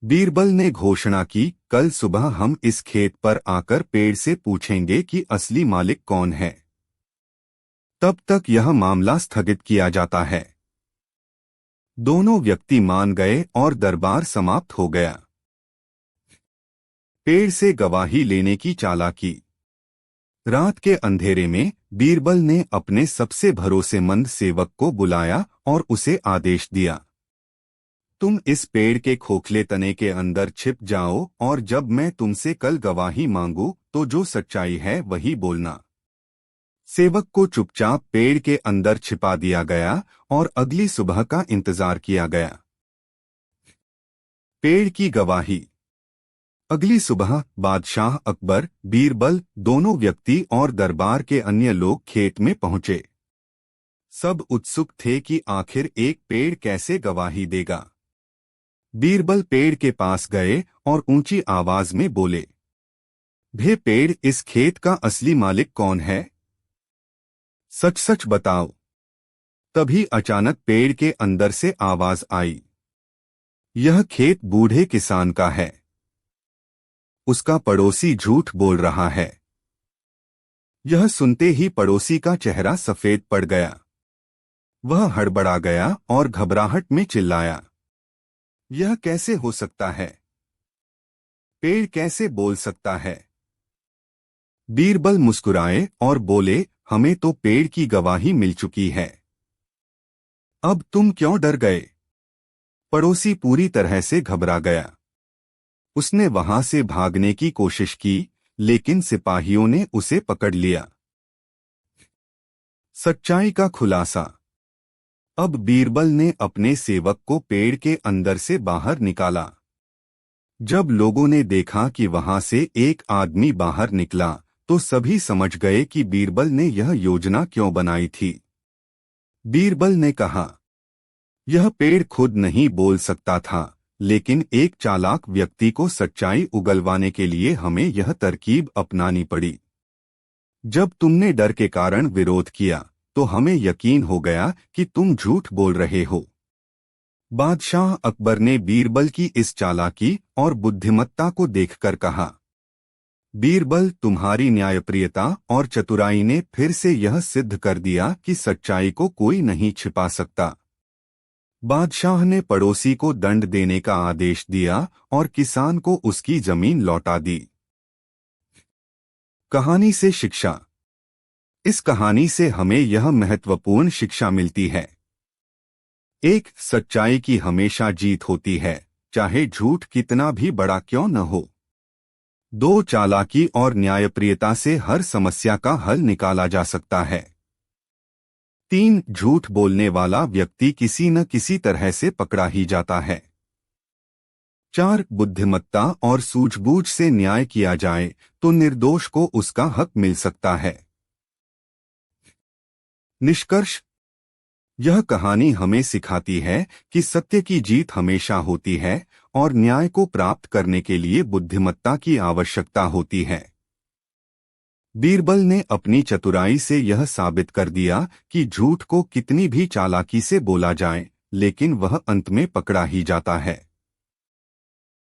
बीरबल ने घोषणा की, कल सुबह हम इस खेत पर आकर पेड़ से पूछेंगे कि असली मालिक कौन है। तब तक यह मामला स्थगित किया जाता है। दोनों व्यक्ति मान गए और दरबार समाप्त हो गया। पेड़ से गवाही लेने की चालाकी। रात के अंधेरे में बीरबल ने अपने सबसे भरोसेमंद सेवक को बुलाया और उसे आदेश दिया, तुम इस पेड़ के खोखले तने के अंदर छिप जाओ और जब मैं तुमसे कल गवाही मांगू तो जो सच्चाई है वही बोलना। सेवक को चुपचाप पेड़ के अंदर छिपा दिया गया और अगली सुबह का इंतजार किया गया। पेड़ की गवाही। अगली सुबह बादशाह अकबर, बीरबल, दोनों व्यक्ति और दरबार के अन्य लोग खेत में पहुंचे। सब उत्सुक थे कि आखिर एक पेड़ कैसे गवाही देगा। बीरबल पेड़ के पास गए और ऊंची आवाज में बोले, भे पेड़, इस खेत का असली मालिक कौन है? सच सच बताओ। तभी अचानक पेड़ के अंदर से आवाज आई, यह खेत बूढ़े किसान का है। उसका पड़ोसी झूठ बोल रहा है। यह सुनते ही पड़ोसी का चेहरा सफेद पड़ गया। वह हड़बड़ा गया और घबराहट में चिल्लाया, यह कैसे हो सकता है? पेड़ कैसे बोल सकता है? बीरबल मुस्कुराए और बोले, हमें तो पेड़ की गवाही मिल चुकी है। अब तुम क्यों डर गए? पड़ोसी पूरी तरह से घबरा गया। उसने वहां से भागने की कोशिश की, लेकिन सिपाहियों ने उसे पकड़ लिया। सच्चाई का खुलासा। अब बीरबल ने अपने सेवक को पेड़ के अंदर से बाहर निकाला। जब लोगों ने देखा कि वहां से एक आदमी बाहर निकला तो सभी समझ गए कि बीरबल ने यह योजना क्यों बनाई थी। बीरबल ने कहा, यह पेड़ खुद नहीं बोल सकता था, लेकिन एक चालाक व्यक्ति को सच्चाई उगलवाने के लिए हमें यह तरकीब अपनानी पड़ी। जब तुमने डर के कारण विरोध किया तो हमें यकीन हो गया कि तुम झूठ बोल रहे हो। बादशाह अकबर ने बीरबल की इस चालाकी और बुद्धिमत्ता को देखकर कहा, बीरबल, तुम्हारी न्यायप्रियता और चतुराई ने फिर से यह सिद्ध कर दिया कि सच्चाई को कोई नहीं छिपा सकता। बादशाह ने पड़ोसी को दंड देने का आदेश दिया और किसान को उसकी जमीन लौटा दी। कहानी से शिक्षा। इस कहानी से हमें यह महत्वपूर्ण शिक्षा मिलती है। एक, सच्चाई की हमेशा जीत होती है, चाहे झूठ कितना भी बड़ा क्यों न हो। 2, चालाकी और न्यायप्रियता से हर समस्या का हल निकाला जा सकता है। 3, झूठ बोलने वाला व्यक्ति किसी न किसी तरह से पकड़ा ही जाता है। 4. बुद्धिमत्ता और सूझबूझ से न्याय किया जाए तो निर्दोष को उसका हक मिल सकता है। निष्कर्ष, यह कहानी हमें सिखाती है कि सत्य की जीत हमेशा होती है और न्याय को प्राप्त करने के लिए बुद्धिमत्ता की आवश्यकता होती है। बीरबल ने अपनी चतुराई से यह साबित कर दिया कि झूठ को कितनी भी चालाकी से बोला जाए, लेकिन वह अंत में पकड़ा ही जाता है।